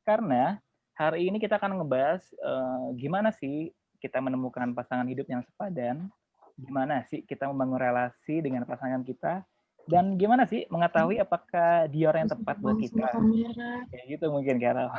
Karena hari ini kita akan ngebahas gimana sih kita menemukan pasangan hidup yang sepadan, gimana sih kita membangun relasi dengan pasangan kita, dan gimana sih mengetahui apakah dia orang yang tepat buat kita. Kayak gitu mungkin, Carol.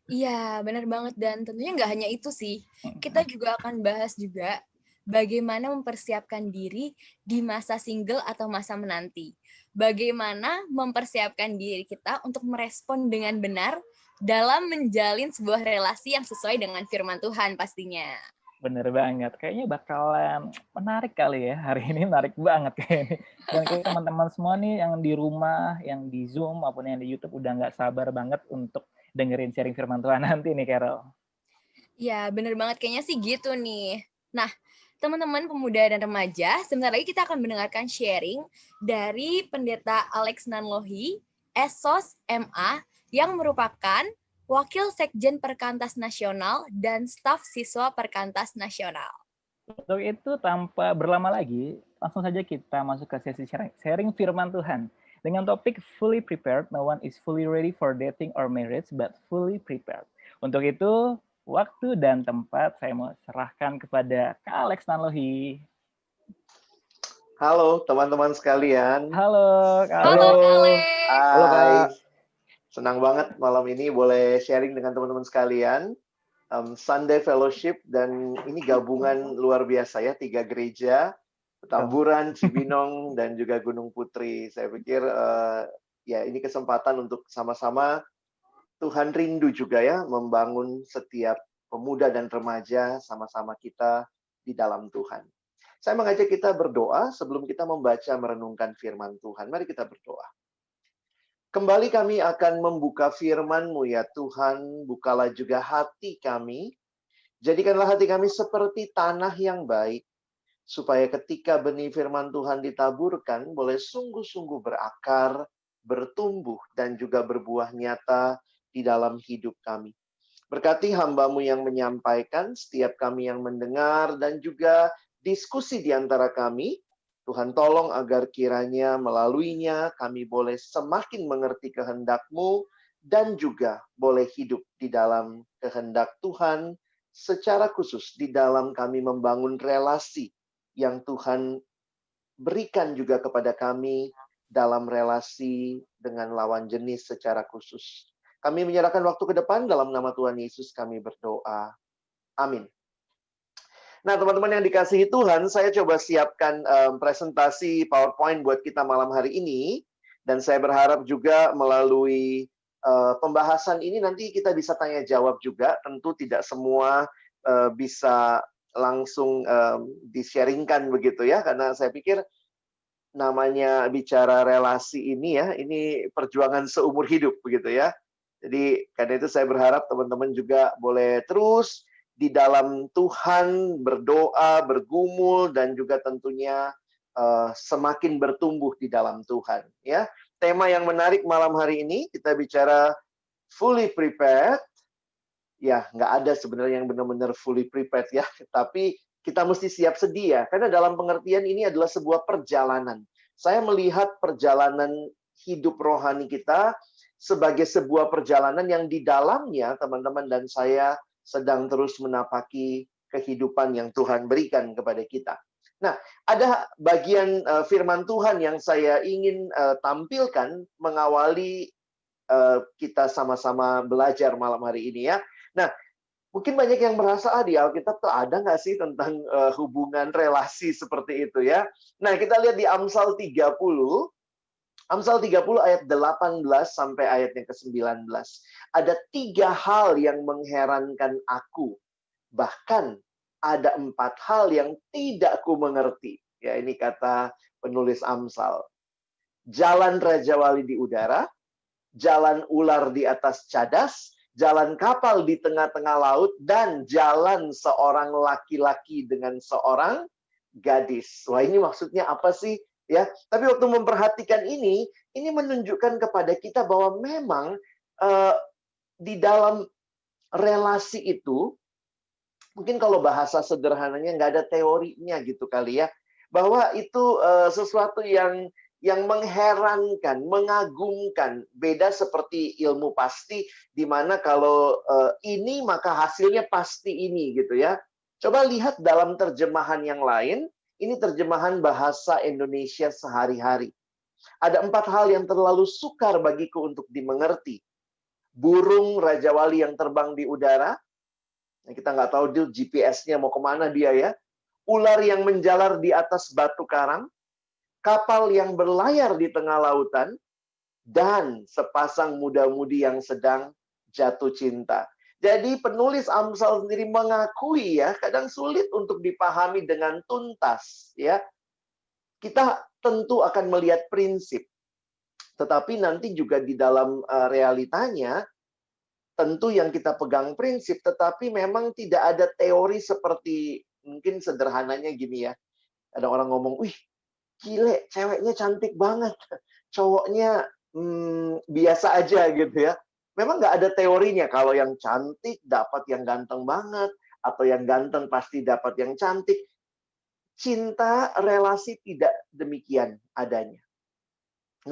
Iya, benar banget. Dan tentunya nggak hanya itu sih. Kita juga akan bahas juga bagaimana mempersiapkan diri di masa single atau masa menanti. Bagaimana mempersiapkan diri kita untuk merespon dengan benar dalam menjalin sebuah relasi yang sesuai dengan firman Tuhan pastinya. Bener banget. Kayaknya bakalan menarik kali ya. Hari ini menarik banget kayaknya. Dan kayak teman-teman semua nih yang di rumah, yang di Zoom, maupun yang di YouTube udah nggak sabar banget untuk dengerin sharing firman Tuhan nanti nih, Carol. Ya, bener banget. Kayaknya sih gitu nih. Nah, teman-teman pemuda dan remaja, sebentar lagi kita akan mendengarkan sharing dari Pendeta Alex Nanlohi, Esos MA, yang merupakan Wakil Sekjen Perkantas Nasional dan staf siswa Perkantas Nasional. Untuk itu, tanpa berlama lagi, langsung saja kita masuk ke sesi sharing firman Tuhan. Dengan topik Fully Prepared, no one is fully ready for dating or marriage, but fully prepared. Untuk itu, waktu dan tempat saya mau serahkan kepada Kak Alex Nanlohi. Halo teman-teman sekalian. Halo, Kak Halo, Alex. Alex. Halo Kak. Senang banget malam ini boleh sharing dengan teman-teman sekalian. Sunday Fellowship dan ini gabungan luar biasa ya, 3 gereja, Petamburan, Cibinong, dan juga Gunung Putri. Saya pikir ya ini kesempatan untuk sama-sama Tuhan rindu juga ya membangun setiap pemuda dan remaja sama-sama kita di dalam Tuhan. Saya mengajak kita berdoa sebelum kita membaca merenungkan firman Tuhan. Mari kita berdoa. Kembali kami akan membuka firman-Mu ya Tuhan, bukalah juga hati kami. Jadikanlah hati kami seperti tanah yang baik, supaya ketika benih firman Tuhan ditaburkan, boleh sungguh-sungguh berakar, bertumbuh, dan juga berbuah nyata di dalam hidup kami. Berkati hamba-Mu yang menyampaikan, setiap kami yang mendengar, dan juga diskusi di antara kami. Tuhan tolong agar kiranya melaluinya kami boleh semakin mengerti kehendak-Mu dan juga boleh hidup di dalam kehendak Tuhan secara khusus di dalam kami membangun relasi yang Tuhan berikan juga kepada kami dalam relasi dengan lawan jenis secara khusus. Kami menyerahkan waktu ke depan dalam nama Tuhan Yesus kami berdoa. Amin. Nah, teman-teman yang dikasihi Tuhan, saya coba siapkan presentasi PowerPoint buat kita malam hari ini. Dan saya berharap juga melalui pembahasan ini nanti kita bisa tanya jawab juga. Tentu tidak semua bisa langsung di-sharingkan begitu ya. Karena saya pikir namanya bicara relasi ini ya, ini perjuangan seumur hidup begitu ya. Jadi karena itu saya berharap teman-teman juga boleh terus di dalam Tuhan berdoa, bergumul, dan juga tentunya semakin bertumbuh di dalam Tuhan. Ya, tema yang menarik malam hari ini kita bicara fully prepared. Ya, nggak ada sebenarnya yang benar-benar fully prepared ya, tapi kita mesti siap sedia karena dalam pengertian ini adalah sebuah perjalanan. Saya melihat perjalanan hidup rohani kita sebagai sebuah perjalanan yang di dalamnya teman-teman dan saya sedang terus menapaki kehidupan yang Tuhan berikan kepada kita. Nah, ada bagian firman Tuhan yang saya ingin tampilkan mengawali kita sama-sama belajar malam hari ini ya. Nah, mungkin banyak yang merasa, di Alkitab tuh ada nggak sih tentang hubungan relasi seperti itu ya. Nah, kita lihat di Amsal 30 ayat 18 sampai ayat yang ke-19. Ada 3 hal yang mengherankan aku. Bahkan ada 4 hal yang tidak ku mengerti. Ya, ini kata penulis Amsal. Jalan Raja Wali di udara, jalan ular di atas cadas, jalan kapal di tengah-tengah laut, dan jalan seorang laki-laki dengan seorang gadis. Wah, ini maksudnya apa sih? Ya, tapi waktu memperhatikan ini menunjukkan kepada kita bahwa memang di dalam relasi itu, mungkin kalau bahasa sederhananya nggak ada teorinya gitu kali ya, bahwa itu sesuatu yang yang mengherankan, mengagumkan. Beda seperti ilmu pasti, di mana kalau ini maka hasilnya pasti ini gitu ya. Coba lihat dalam terjemahan yang lain, ini terjemahan bahasa Indonesia sehari-hari. Ada 4 hal yang terlalu sukar bagiku untuk dimengerti. Burung Raja Wali yang terbang di udara, kita nggak tahu dia GPS-nya mau kemana dia ya. Ular yang menjalar di atas batu karang, kapal yang berlayar di tengah lautan, dan sepasang muda-mudi yang sedang jatuh cinta. Jadi penulis Amsal sendiri mengakui ya, kadang sulit untuk dipahami dengan tuntas ya. Kita tentu akan melihat prinsip, tetapi nanti juga di dalam realitanya, tentu yang kita pegang prinsip, tetapi memang tidak ada teori seperti, mungkin sederhananya gini ya, ada orang ngomong, wih, gile, ceweknya cantik banget, cowoknya biasa aja gitu ya. Memang nggak ada teorinya, kalau yang cantik dapat yang ganteng banget, atau yang ganteng pasti dapat yang cantik. Cinta, relasi tidak demikian adanya.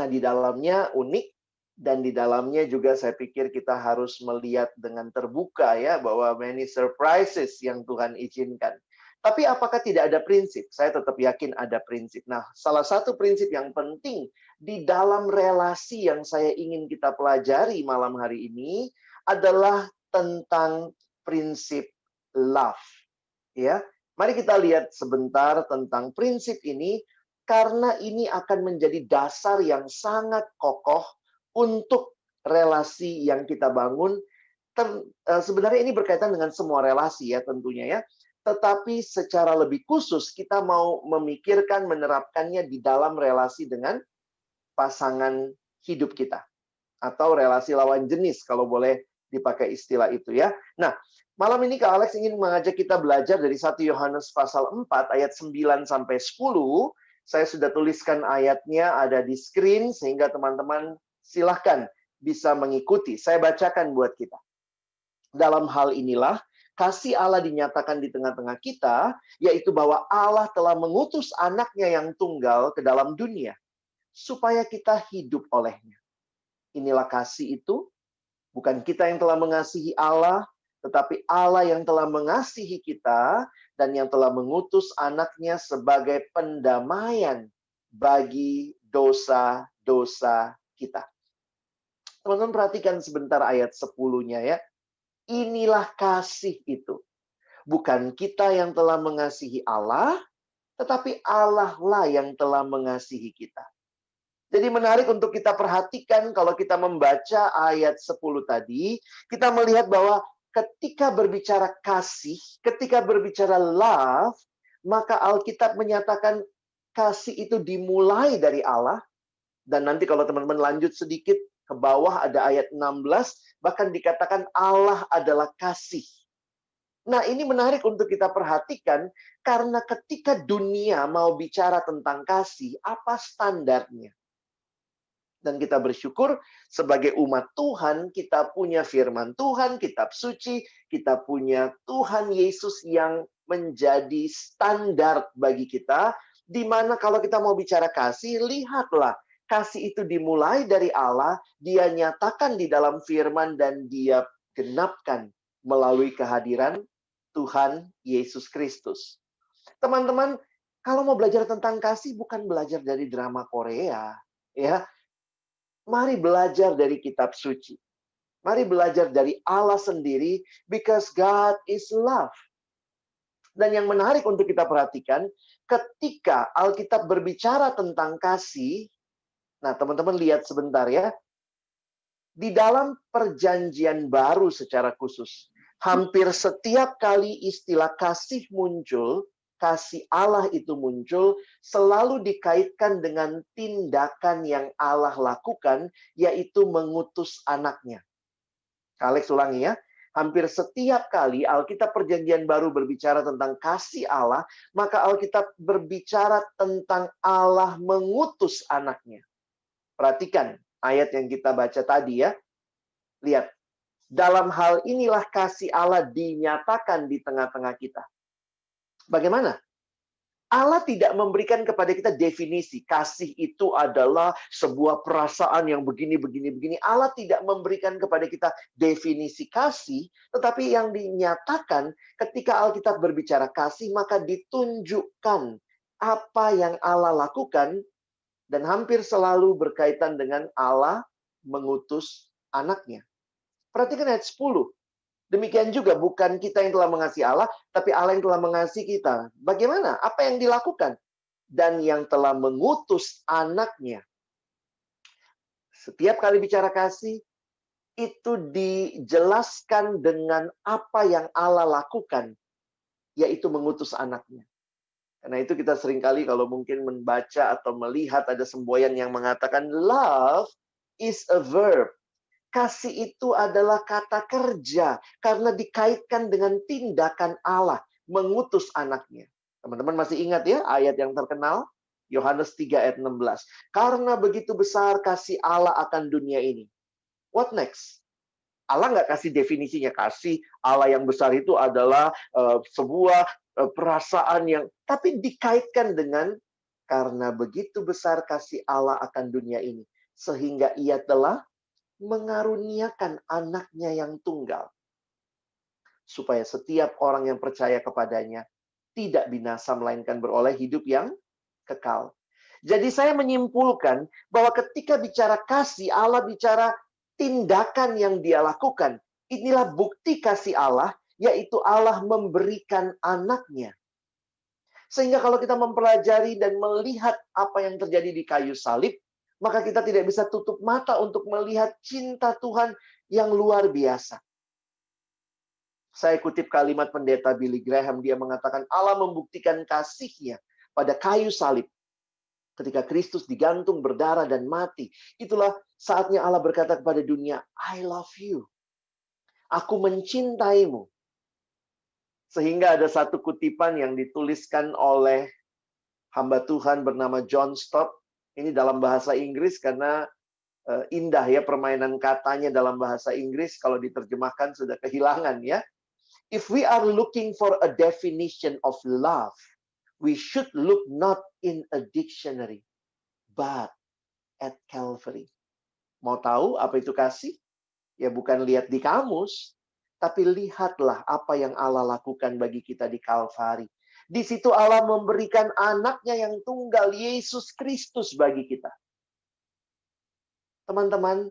Nah, di dalamnya unik, dan di dalamnya juga saya pikir kita harus melihat dengan terbuka ya, bahwa many surprises yang Tuhan izinkan. Tapi apakah tidak ada prinsip? Saya tetap yakin ada prinsip. Nah, salah satu prinsip yang penting di dalam relasi yang saya ingin kita pelajari malam hari ini adalah tentang prinsip love. Ya, mari kita lihat sebentar tentang prinsip ini, karena ini akan menjadi dasar yang sangat kokoh untuk relasi yang kita bangun. Sebenarnya ini berkaitan dengan semua relasi ya tentunya ya. Tetapi secara lebih khusus kita mau memikirkan, menerapkannya di dalam relasi dengan pasangan hidup kita. Atau relasi lawan jenis kalau boleh dipakai istilah itu ya. Nah, malam ini Kak Alex ingin mengajak kita belajar dari 1 Yohanes pasal 4 ayat 9 sampai 10. Saya sudah tuliskan ayatnya ada di screen sehingga teman-teman silahkan bisa mengikuti. Saya bacakan buat kita. Dalam hal inilah kasih Allah dinyatakan di tengah-tengah kita, yaitu bahwa Allah telah mengutus anaknya yang tunggal ke dalam dunia, supaya kita hidup olehnya. Inilah kasih itu, bukan kita yang telah mengasihi Allah, tetapi Allah yang telah mengasihi kita, dan yang telah mengutus anaknya sebagai pendamaian bagi dosa-dosa kita. Teman-teman perhatikan sebentar ayat 10-nya ya. Inilah kasih itu. Bukan kita yang telah mengasihi Allah, tetapi Allah lah yang telah mengasihi kita. Jadi menarik untuk kita perhatikan kalau kita membaca ayat 10 tadi, kita melihat bahwa ketika berbicara kasih, ketika berbicara love, maka Alkitab menyatakan kasih itu dimulai dari Allah. Dan nanti kalau teman-teman lanjut sedikit, ke bawah ada ayat 16, bahkan dikatakan Allah adalah kasih. Nah, ini menarik untuk kita perhatikan, karena ketika dunia mau bicara tentang kasih, apa standarnya? Dan kita bersyukur sebagai umat Tuhan, kita punya firman Tuhan, kitab suci, kita punya Tuhan Yesus yang menjadi standar bagi kita, di mana kalau kita mau bicara kasih, lihatlah, kasih itu dimulai dari Allah, dia nyatakan di dalam firman, dan dia genapkan melalui kehadiran Tuhan Yesus Kristus. Teman-teman, kalau mau belajar tentang kasih, bukan belajar dari drama Korea, ya. Mari belajar dari kitab suci. Mari belajar dari Allah sendiri, because God is love. Dan yang menarik untuk kita perhatikan, ketika Alkitab berbicara tentang kasih, nah teman-teman lihat sebentar ya, di dalam perjanjian baru secara khusus, hampir setiap kali istilah kasih muncul, kasih Allah itu muncul, selalu dikaitkan dengan tindakan yang Allah lakukan, yaitu mengutus anaknya. Alex ulangi ya. Hampir setiap kali Alkitab Perjanjian Baru berbicara tentang kasih Allah, maka Alkitab berbicara tentang Allah mengutus anaknya. Perhatikan ayat yang kita baca tadi ya. Lihat. Dalam hal inilah kasih Allah dinyatakan di tengah-tengah kita. Bagaimana? Allah tidak memberikan kepada kita definisi. Kasih itu adalah sebuah perasaan yang begini, begini, begini. Allah tidak memberikan kepada kita definisi kasih. Tetapi yang dinyatakan ketika Alkitab berbicara kasih, maka ditunjukkan apa yang Allah lakukan. Dan hampir selalu berkaitan dengan Allah mengutus anaknya. Perhatikan ayat 10. Demikian juga bukan kita yang telah mengasihi Allah, tapi Allah yang telah mengasihi kita. Bagaimana? Apa yang dilakukan? Dan yang telah mengutus anaknya. Setiap kali bicara kasih, itu dijelaskan dengan apa yang Allah lakukan, yaitu mengutus anaknya. Karena itu kita seringkali kalau mungkin membaca atau melihat ada semboyan yang mengatakan love is a verb. Kasih itu adalah kata kerja karena dikaitkan dengan tindakan Allah mengutus anaknya. Teman-teman masih ingat ya ayat yang terkenal? Yohanes 3 ayat 16. Karena begitu besar kasih Allah akan dunia ini. What next? Allah nggak kasih definisinya. Kasih Allah yang besar itu adalah sebuah perasaan yang... Tapi dikaitkan dengan karena begitu besar kasih Allah akan dunia ini. Sehingga ia telah mengaruniakan anaknya yang tunggal. Supaya setiap orang yang percaya kepadanya tidak binasa, melainkan beroleh hidup yang kekal. Jadi saya menyimpulkan bahwa ketika bicara kasih, Allah bicara tindakan yang dia lakukan. Inilah bukti kasih Allah, yaitu Allah memberikan anaknya. Sehingga kalau kita mempelajari dan melihat apa yang terjadi di kayu salib, maka kita tidak bisa tutup mata untuk melihat cinta Tuhan yang luar biasa. Saya kutip kalimat pendeta Billy Graham, dia mengatakan Allah membuktikan kasih-Nya pada kayu salib. Ketika Kristus digantung, berdarah, dan mati. Itulah saatnya Allah berkata kepada dunia, I love you. Aku mencintaimu. Sehingga ada satu kutipan yang dituliskan oleh hamba Tuhan bernama John Stott. Ini dalam bahasa Inggris karena indah ya permainan katanya dalam bahasa Inggris. Kalau diterjemahkan sudah kehilangan ya. If we are looking for a definition of love, we should look not in a dictionary, but at Calvary. Mau tahu apa itu kasih? Ya bukan lihat di kamus, tapi lihatlah apa yang Allah lakukan bagi kita di Kalvari. Di situ Allah memberikan anaknya yang tunggal, Yesus Kristus bagi kita. Teman-teman,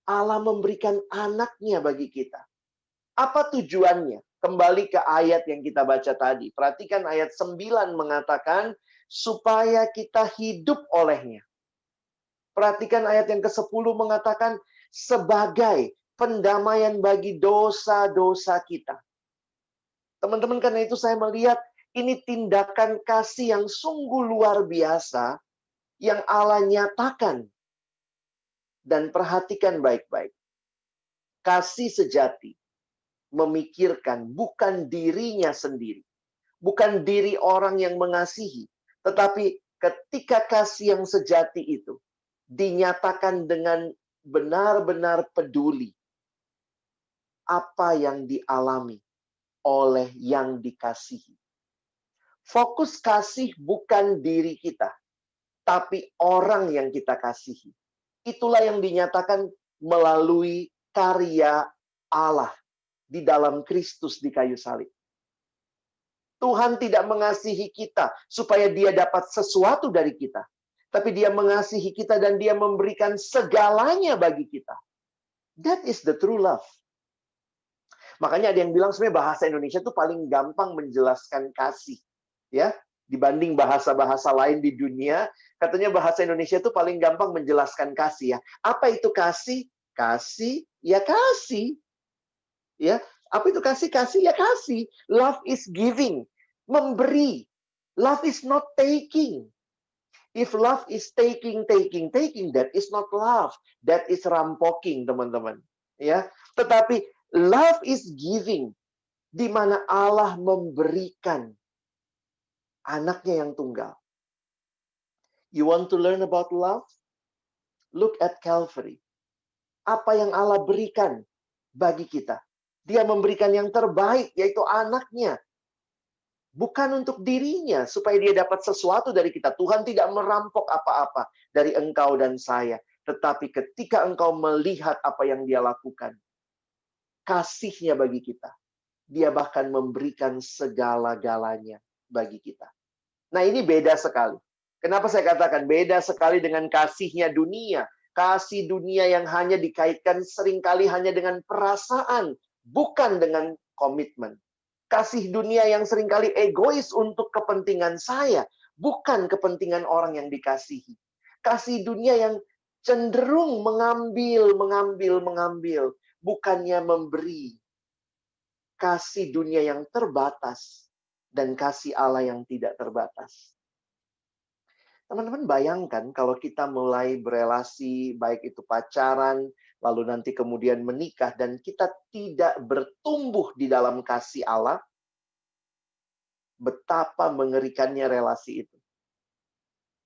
Allah memberikan anaknya bagi kita. Apa tujuannya? Kembali ke ayat yang kita baca tadi. Perhatikan ayat 9 mengatakan, supaya kita hidup olehnya. Perhatikan ayat yang ke-10 mengatakan, sebagai pendamaian bagi dosa-dosa kita. Teman-teman, karena itu saya melihat ini tindakan kasih yang sungguh luar biasa yang Allah nyatakan. Dan perhatikan baik-baik. Kasih sejati memikirkan bukan dirinya sendiri. Bukan diri orang yang mengasihi. Tetapi ketika kasih yang sejati itu dinyatakan dengan benar-benar peduli. Apa yang dialami oleh yang dikasihi. Fokus kasih bukan diri kita, tapi orang yang kita kasihi. Itulah yang dinyatakan melalui karya Allah di dalam Kristus di kayu salib. Tuhan tidak mengasihi kita supaya dia dapat sesuatu dari kita. Tapi dia mengasihi kita dan dia memberikan segalanya bagi kita. That is the true love. Makanya ada yang bilang sebenarnya bahasa Indonesia itu paling gampang menjelaskan kasih. Ya, dibanding bahasa-bahasa lain di dunia, katanya bahasa Indonesia itu paling gampang menjelaskan kasih ya. Apa itu kasih? Kasih, ya kasih. Ya, apa itu kasih? Kasih, ya kasih. Love is giving, memberi. Love is not taking. If love is taking, that is not love. That is rampoking, teman-teman. Ya, tetapi love is giving, di mana Allah memberikan anaknya yang tunggal. You want to learn about love? Look at Calvary. Apa yang Allah berikan bagi kita? Dia memberikan yang terbaik, yaitu anaknya. Bukan untuk dirinya, supaya dia dapat sesuatu dari kita. Tuhan tidak merampok apa-apa dari engkau dan saya. Tetapi ketika engkau melihat apa yang dia lakukan, kasihnya bagi kita, dia bahkan memberikan segala-galanya bagi kita. Nah, ini beda sekali. Kenapa saya katakan beda sekali dengan kasihnya dunia? Kasih dunia yang hanya dikaitkan seringkali hanya dengan perasaan, bukan dengan komitmen. Kasih dunia yang seringkali egois untuk kepentingan saya, bukan kepentingan orang yang dikasihi. Kasih dunia yang cenderung mengambil, bukannya memberi. Kasih dunia yang terbatas dan kasih Allah yang tidak terbatas. Teman-teman bayangkan kalau kita mulai berelasi, baik itu pacaran, lalu nanti kemudian menikah, dan kita tidak bertumbuh di dalam kasih Allah, betapa mengerikannya relasi itu.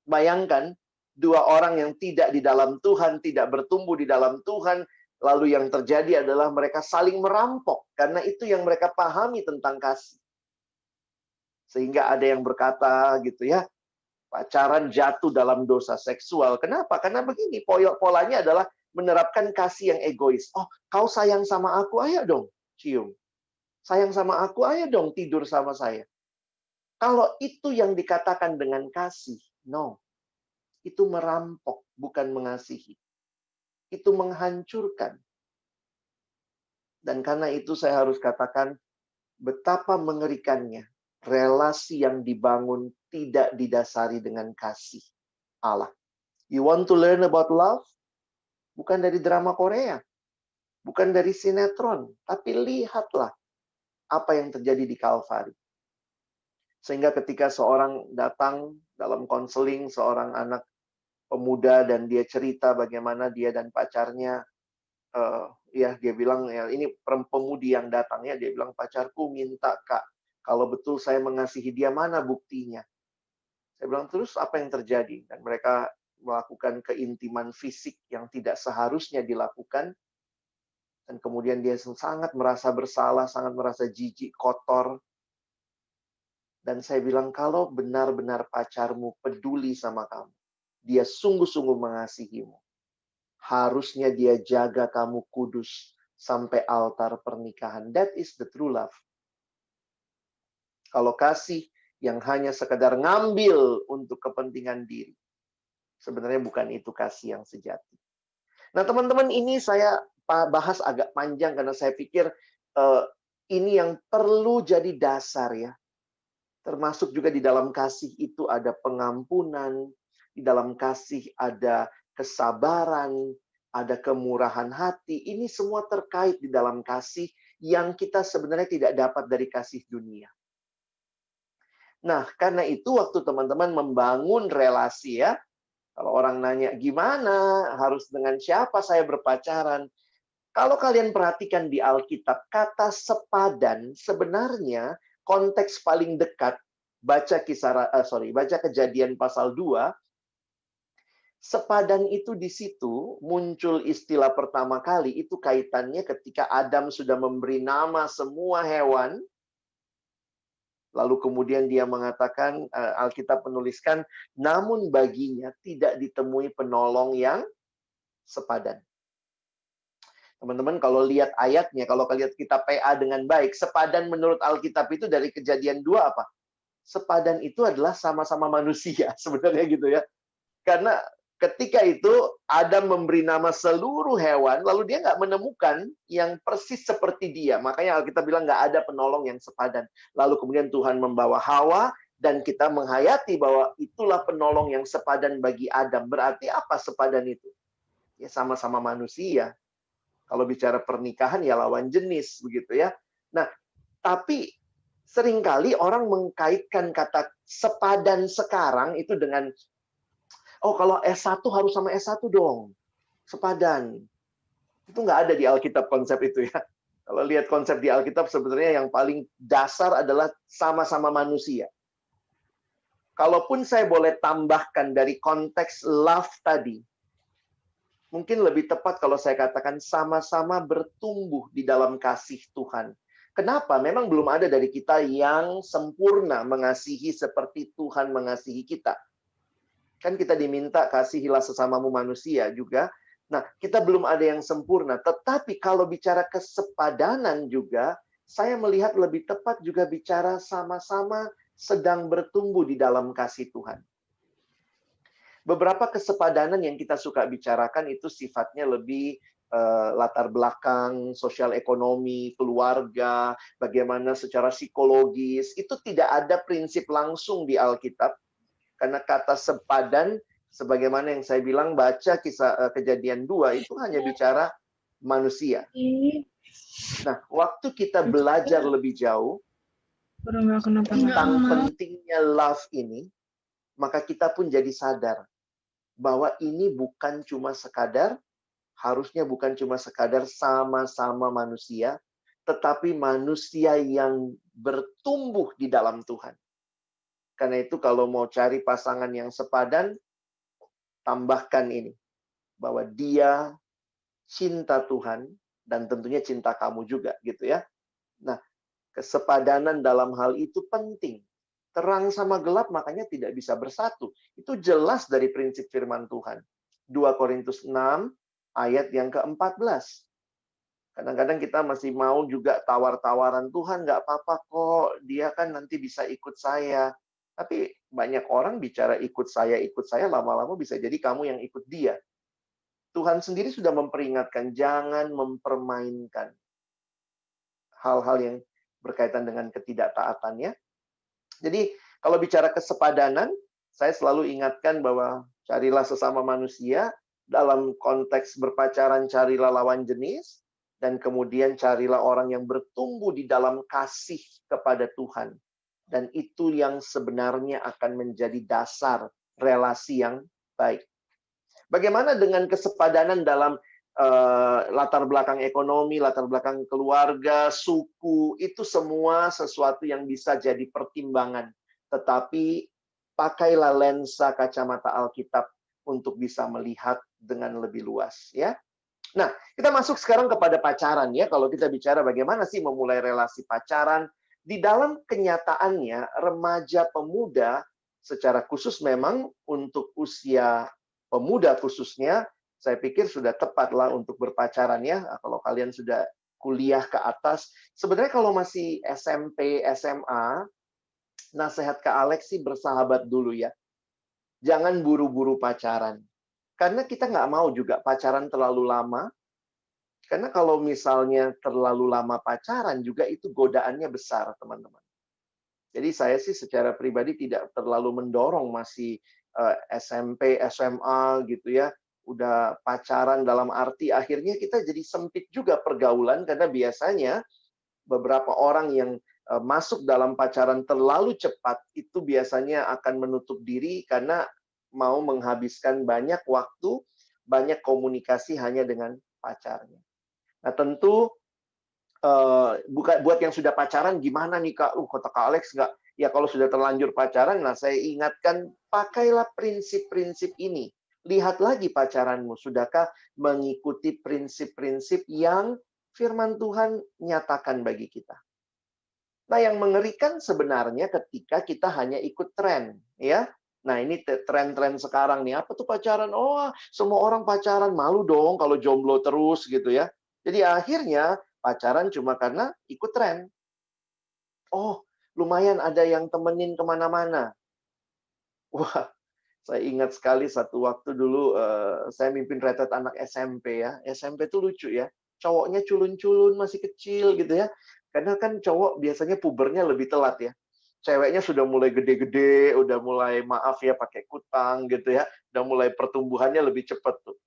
Bayangkan, dua orang yang tidak di dalam Tuhan, tidak bertumbuh di dalam Tuhan, lalu yang terjadi adalah mereka saling merampok, karena itu yang mereka pahami tentang kasih. Sehingga ada yang berkata gitu ya, pacaran jatuh dalam dosa seksual. Kenapa? Karena begini, polanya adalah menerapkan kasih yang egois. Oh, kau sayang sama aku, ayo dong cium. Sayang sama aku, ayo dong tidur sama saya. Kalau itu yang dikatakan dengan kasih, no. Itu merampok, bukan mengasihi. Itu menghancurkan. Dan karena itu saya harus katakan, betapa mengerikannya relasi yang dibangun tidak didasari dengan kasih Allah. You want to learn about love? Bukan dari drama Korea. Bukan dari sinetron. Tapi lihatlah apa yang terjadi di Kalvari. Sehingga ketika seorang datang dalam konseling, seorang anak pemuda, dan dia cerita bagaimana dia dan pacarnya, dia bilang, ya ini pemudi yang datang ya, dia bilang, pacarku minta Kak, kalau betul saya mengasihi dia, mana buktinya? Saya bilang, terus apa yang terjadi? Dan mereka melakukan keintiman fisik yang tidak seharusnya dilakukan. Dan kemudian dia sangat merasa bersalah, sangat merasa jijik, kotor. Dan saya bilang, kalau benar-benar pacarmu peduli sama kamu, dia sungguh-sungguh mengasihimu, harusnya dia jaga kamu kudus sampai altar pernikahan. That is the true love. Kalau kasih yang hanya sekedar ngambil untuk kepentingan diri, sebenarnya bukan itu kasih yang sejati. Nah, teman-teman, ini saya bahas agak panjang karena saya pikir ini yang perlu jadi dasar ya. Termasuk juga di dalam kasih itu ada pengampunan, di dalam kasih ada kesabaran, ada kemurahan hati. Ini semua terkait di dalam kasih yang kita sebenarnya tidak dapat dari kasih dunia. Nah, karena itu waktu teman-teman membangun relasi ya, kalau orang nanya, gimana? Harus dengan siapa saya berpacaran? Kalau kalian perhatikan di Alkitab, kata sepadan sebenarnya konteks paling dekat, baca Kejadian pasal 2, sepadan itu di situ muncul istilah pertama kali, itu kaitannya ketika Adam sudah memberi nama semua hewan. Lalu kemudian dia mengatakan, Alkitab menuliskan, namun baginya tidak ditemui penolong yang sepadan. Teman-teman kalau lihat ayatnya, kalau kalian kitab PA dengan baik, sepadan menurut Alkitab itu dari Kejadian 2 apa? Sepadan itu adalah sama-sama manusia sebenarnya gitu ya. Karena ketika itu Adam memberi nama seluruh hewan, lalu dia nggak menemukan yang persis seperti dia. Makanya Alkitab bilang nggak ada penolong yang sepadan. Lalu kemudian Tuhan membawa Hawa, dan kita menghayati bahwa itulah penolong yang sepadan bagi Adam. Berarti apa sepadan itu? Ya sama-sama manusia. Kalau bicara pernikahan ya lawan jenis begitu ya. Nah, tapi seringkali orang mengkaitkan kata sepadan sekarang itu dengan, oh kalau S1 harus sama S1 dong, sepadan. Itu nggak ada di Alkitab konsep itu ya. Kalau lihat konsep di Alkitab sebenarnya yang paling dasar adalah sama-sama manusia. Kalaupun saya boleh tambahkan dari konteks love tadi, mungkin lebih tepat kalau saya katakan sama-sama bertumbuh di dalam kasih Tuhan. Kenapa? Memang belum ada dari kita yang sempurna mengasihi seperti Tuhan mengasihi kita. Kan kita diminta kasihilah sesamamu manusia juga. Nah, kita belum ada yang sempurna. Tetapi kalau bicara kesepadanan juga, saya melihat lebih tepat juga bicara sama-sama sedang bertumbuh di dalam kasih Tuhan. Beberapa kesepadanan yang kita suka bicarakan itu sifatnya lebih latar belakang, sosial ekonomi, keluarga, bagaimana secara psikologis. Itu tidak ada prinsip langsung di Alkitab. Karena kata sepadan, sebagaimana yang saya bilang, baca kisah Kejadian 2, itu hanya bicara manusia. Nah, waktu kita belajar lebih jauh tentang pentingnya love ini, maka kita pun jadi sadar bahwa ini bukan cuma sekadar, harusnya bukan cuma sekadar sama-sama manusia, tetapi manusia yang bertumbuh di dalam Tuhan. Karena itu kalau mau cari pasangan yang sepadan, tambahkan ini. Bahwa dia cinta Tuhan, dan tentunya cinta kamu juga, gitu ya. Nah, kesepadanan dalam hal itu penting. Terang sama gelap makanya tidak bisa bersatu. Itu jelas dari prinsip firman Tuhan. 2 Korintus 6, ayat yang ke-14. Kadang-kadang kita masih mau juga tawar-tawaran, Tuhan nggak apa-apa kok, dia kan nanti bisa ikut saya. Tapi banyak orang bicara ikut saya, lama-lama bisa jadi kamu yang ikut dia. Tuhan sendiri sudah memperingatkan, jangan mempermainkan hal-hal yang berkaitan dengan ketidaktaatannya. Jadi, kalau bicara kesepadanan, saya selalu ingatkan bahwa carilah sesama manusia, dalam konteks berpacaran carilah lawan jenis, dan kemudian carilah orang yang bertumbuh di dalam kasih kepada Tuhan. Dan itu yang sebenarnya akan menjadi dasar relasi yang baik. Bagaimana dengan kesepadanan dalam latar belakang ekonomi, latar belakang keluarga, suku, itu semua sesuatu yang bisa jadi pertimbangan. Tetapi pakailah lensa kacamata Alkitab untuk bisa melihat dengan lebih luas, ya. Nah, kita masuk sekarang kepada pacaran, ya. Kalau kita bicara bagaimana sih memulai relasi pacaran, di dalam kenyataannya remaja pemuda secara khusus memang untuk usia pemuda khususnya, saya pikir sudah tepatlah untuk berpacaran, ya. Kalau kalian sudah kuliah ke atas, sebenarnya kalau masih SMP, SMA, nasihat Kak Alex sih bersahabat dulu, ya. Jangan buru-buru pacaran. Karena kita nggak mau juga pacaran terlalu lama. Karena kalau misalnya terlalu lama pacaran juga itu godaannya besar, teman-teman. Jadi saya sih secara pribadi tidak terlalu mendorong masih SMP, SMA gitu ya. Udah pacaran dalam arti akhirnya kita jadi sempit juga pergaulan karena biasanya beberapa orang yang masuk dalam pacaran terlalu cepat itu biasanya akan menutup diri karena mau menghabiskan banyak waktu, banyak komunikasi hanya dengan pacarnya. Nah, tentu buat yang sudah pacaran gimana nih Kak? Kata Kak Alex nggak? Ya kalau sudah terlanjur pacaran, nah saya ingatkan pakailah prinsip-prinsip ini. Lihat lagi pacaranmu, sudahkah mengikuti prinsip-prinsip yang firman Tuhan nyatakan bagi kita. Nah, yang mengerikan sebenarnya ketika kita hanya ikut tren, ya. Nah, ini tren-tren sekarang nih. Apa tuh pacaran? Oh, semua orang pacaran. Malu dong kalau jomblo terus gitu ya. Jadi akhirnya pacaran cuma karena ikut tren. Oh, lumayan ada yang temenin kemana-mana. Wah, saya ingat sekali satu waktu dulu saya mimpin retret anak SMP ya. SMP tuh lucu ya. Cowoknya culun-culun, masih kecil gitu ya. Karena kan cowok biasanya pubernya lebih telat ya. Ceweknya sudah mulai gede-gede, udah mulai maaf ya pakai kutang gitu ya. Udah mulai pertumbuhannya lebih cepat tuh.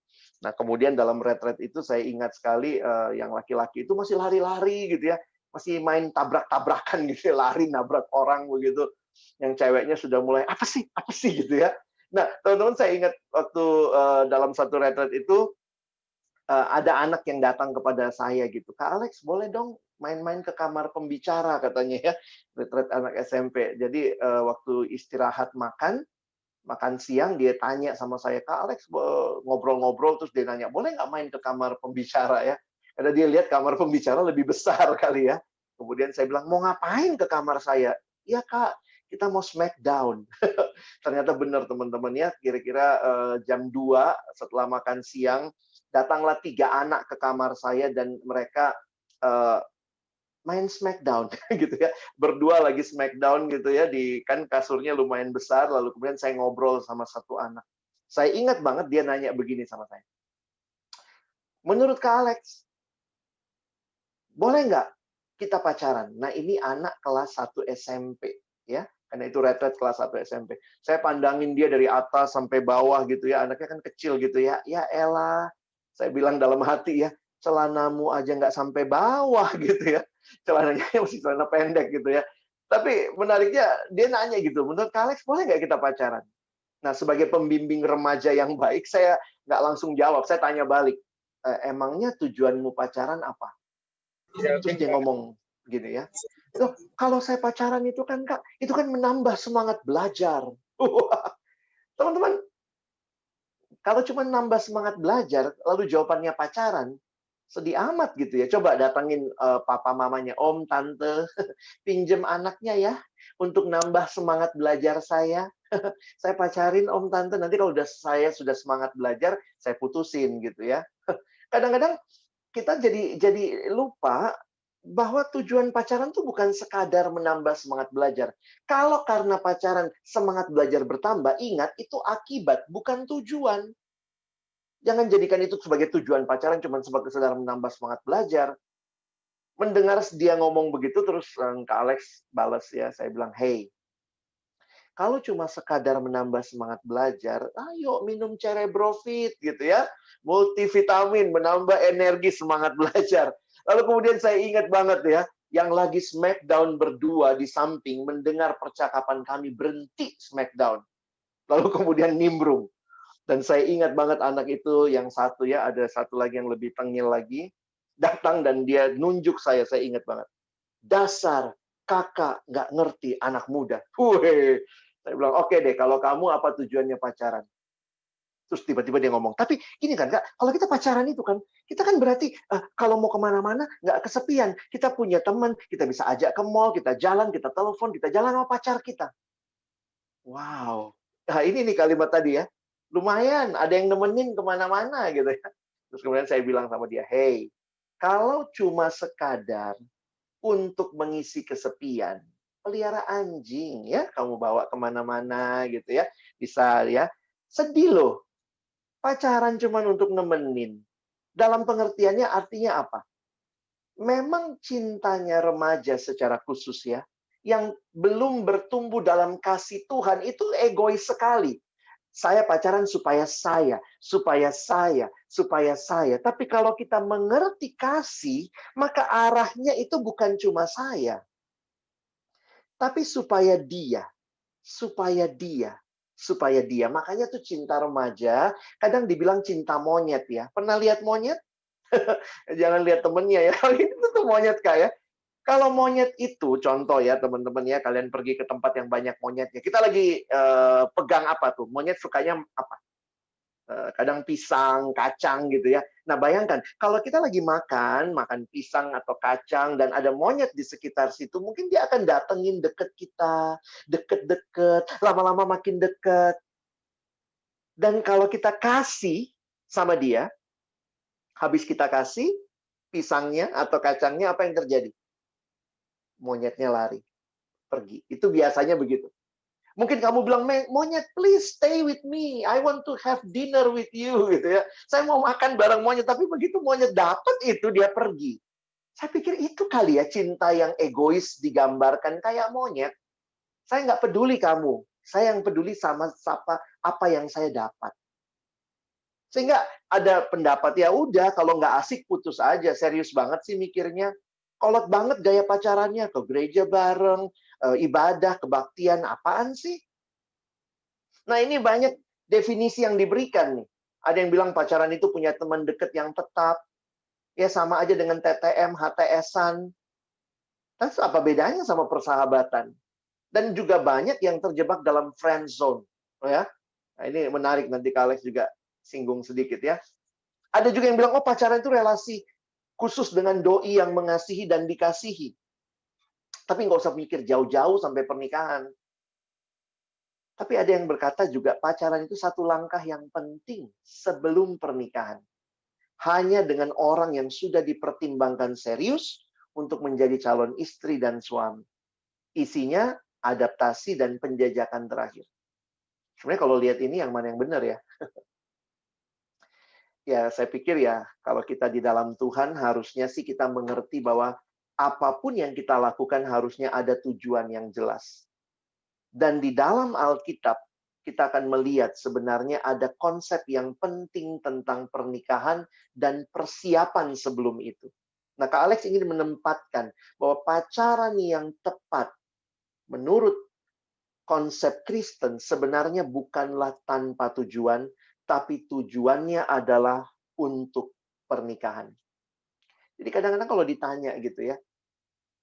Nah, kemudian dalam retret itu saya ingat sekali yang laki-laki itu masih lari-lari gitu ya. Masih main tabrak-tabrakan gitu ya, lari nabrak orang begitu. Yang ceweknya sudah mulai apa sih gitu ya. Nah, teman-teman saya ingat waktu dalam satu retret itu ada anak yang datang kepada saya gitu. Kak Alex, boleh dong main-main ke kamar pembicara katanya ya. Retret anak SMP. Jadi waktu istirahat makan siang dia tanya sama saya, Kak Alex ngobrol-ngobrol terus dia nanya, boleh nggak main ke kamar pembicara ya? Karena dia lihat kamar pembicara lebih besar kali ya. Kemudian saya bilang, mau ngapain ke kamar saya? Iya Kak, kita mau smackdown. Ternyata benar teman-teman ya, kira-kira jam 2 setelah makan siang, datanglah 3 anak ke kamar saya dan mereka main smackdown gitu ya. Berdua lagi smackdown gitu ya, di kan kasurnya lumayan besar, lalu kemudian saya ngobrol sama satu anak. Saya ingat banget dia nanya begini sama saya. Menurut Kak Alex, boleh nggak kita pacaran? Nah, ini anak kelas 1 SMP, ya. Karena itu retret kelas 1 SMP. Saya pandangin dia dari atas sampai bawah gitu ya. Anaknya kan kecil gitu ya. Ya elah, saya bilang dalam hati ya, celanamu aja nggak sampai bawah gitu ya. Celananya masih celana pendek gitu ya. Tapi menariknya, dia nanya gitu, menurut Kak Alex, boleh nggak kita pacaran? Nah, sebagai pembimbing remaja yang baik, saya nggak langsung jawab. Saya tanya balik, emangnya tujuanmu pacaran apa? Terus dia ngomong gini ya, loh kalau saya pacaran itu kan Kak, itu kan menambah semangat belajar. Teman-teman, kalau cuma nambah semangat belajar, lalu jawabannya pacaran, sedih amat gitu ya. Coba datangin papa mamanya, om, tante, pinjem anaknya ya, untuk nambah semangat belajar saya. Saya pacarin om, tante, nanti kalau saya sudah semangat belajar, saya putusin gitu ya. Kadang-kadang kita jadi lupa bahwa tujuan pacaran tuh bukan sekadar menambah semangat belajar. Kalau karena pacaran semangat belajar bertambah, ingat itu akibat, bukan tujuan. Jangan jadikan itu sebagai tujuan pacaran cuma sebagai sekedar menambah semangat belajar. Mendengar dia ngomong begitu, terus Kak Alex balas ya, saya bilang, hey, kalau cuma sekadar menambah semangat belajar, ayo minum Cerebrofit gitu ya. Multivitamin, menambah energi semangat belajar. Lalu kemudian saya ingat banget ya, yang lagi smackdown berdua di samping, mendengar percakapan kami, berhenti smackdown. Lalu kemudian nimbrung. Dan saya ingat banget anak itu yang satu ya, ada satu lagi yang lebih tengil lagi, datang dan dia nunjuk saya ingat banget. Dasar kakak nggak ngerti anak muda. Wih, saya bilang, oke deh, kalau kamu apa tujuannya pacaran? Terus tiba-tiba dia ngomong, tapi gini kan Kak, kalau kita pacaran itu kan, kita kan berarti kalau mau kemana-mana nggak kesepian. Kita punya teman, kita bisa ajak ke mall, kita jalan, kita telepon, kita jalan sama pacar kita. Wow. Nah ini nih kalimat tadi ya. Lumayan, ada yang nemenin kemana-mana gitu ya. Terus kemudian saya bilang sama dia, hey, kalau cuma sekadar untuk mengisi kesepian, pelihara anjing ya, kamu bawa kemana-mana gitu ya. Bisa ya. Sedih loh. Pacaran cuma untuk nemenin. Dalam pengertiannya artinya apa? Memang cintanya remaja secara khusus ya, yang belum bertumbuh dalam kasih Tuhan itu egois sekali. Saya pacaran supaya saya, supaya saya, supaya saya. Tapi kalau kita mengerti kasih, maka arahnya itu bukan cuma saya, tapi supaya dia, supaya dia, supaya dia. Makanya tuh cinta remaja, kadang dibilang cinta monyet ya. Pernah lihat monyet? Jangan lihat temennya ya. Itu tuh monyet Kak ya. Kalau monyet itu, contoh ya teman-teman ya, kalian pergi ke tempat yang banyak monyetnya. Kita lagi pegang apa tuh? Monyet sukanya apa? Kadang pisang, kacang gitu ya. Nah bayangkan, kalau kita lagi makan pisang atau kacang, dan ada monyet di sekitar situ, mungkin dia akan datengin deket kita, deket-deket, lama-lama makin deket. Dan kalau kita kasih sama dia, habis kita kasih pisangnya atau kacangnya, apa yang terjadi? Monyetnya lari, pergi. Itu biasanya begitu. Mungkin kamu bilang, monyet, please stay with me. I want to have dinner with you. Gitu ya. Saya mau makan bareng monyet. Tapi begitu monyet dapat itu, dia pergi. Saya pikir itu kali ya cinta yang egois digambarkan kayak monyet. Saya nggak peduli kamu. Saya yang peduli sama apa yang saya dapat. Sehingga ada pendapat, ya udah, kalau nggak asik putus aja. Serius banget sih mikirnya. Kolot banget gaya pacarannya, ke gereja bareng, ibadah, kebaktian, apaan sih? Nah ini banyak definisi yang diberikan nih. Ada yang bilang pacaran itu punya teman dekat yang tetap. Ya sama aja dengan TTM, HTS-an. Terus apa bedanya sama persahabatan? Dan juga banyak yang terjebak dalam friend zone. Ya. Nah, ini menarik, nanti Kak Alex juga singgung sedikit ya. Ada juga yang bilang, oh pacaran itu relasi khusus dengan doi yang mengasihi dan dikasihi. Tapi nggak usah mikir jauh-jauh sampai pernikahan. Tapi ada yang berkata juga pacaran itu satu langkah yang penting sebelum pernikahan. Hanya dengan orang yang sudah dipertimbangkan serius untuk menjadi calon istri dan suami. Isinya adaptasi dan penjajakan terakhir. Sebenarnya kalau lihat ini yang mana yang benar ya? Ya, saya pikir ya, kalau kita di dalam Tuhan, harusnya sih kita mengerti bahwa apapun yang kita lakukan harusnya ada tujuan yang jelas. Dan di dalam Alkitab, kita akan melihat sebenarnya ada konsep yang penting tentang pernikahan dan persiapan sebelum itu. Nah, Kak Alex ingin menempatkan bahwa pacaran yang tepat menurut konsep Kristen sebenarnya bukanlah tanpa tujuan, tapi tujuannya adalah untuk pernikahan. Jadi kadang-kadang kalau ditanya gitu ya,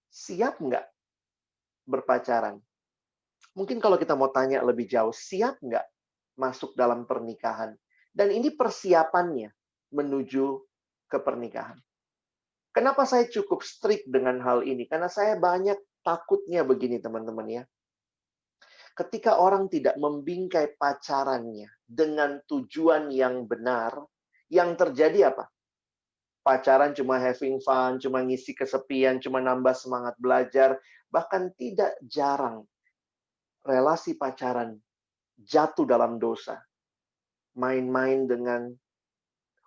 siap nggak berpacaran? Mungkin kalau kita mau tanya lebih jauh, siap nggak masuk dalam pernikahan? Dan ini persiapannya menuju ke pernikahan. Kenapa saya cukup strict dengan hal ini? Karena saya banyak takutnya begini teman-teman ya. Ketika orang tidak membingkai pacarannya dengan tujuan yang benar, yang terjadi apa? Pacaran cuma having fun, cuma ngisi kesepian, cuma nambah semangat belajar, bahkan tidak jarang relasi pacaran jatuh dalam dosa. Main-main dengan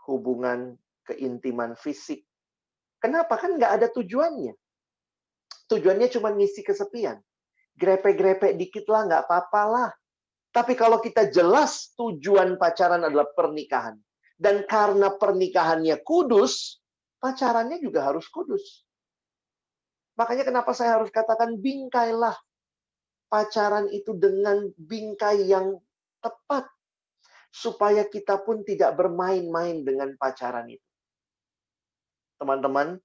hubungan keintiman fisik. Kenapa? Kan nggak ada tujuannya. Tujuannya cuma ngisi kesepian. Grepe-grepe dikit lah, nggak apa-apa lah. Tapi kalau kita jelas tujuan pacaran adalah pernikahan. Dan karena pernikahannya kudus, pacarannya juga harus kudus. Makanya kenapa saya harus katakan bingkailah pacaran itu dengan bingkai yang tepat. Supaya kita pun tidak bermain-main dengan pacaran itu. Teman-teman,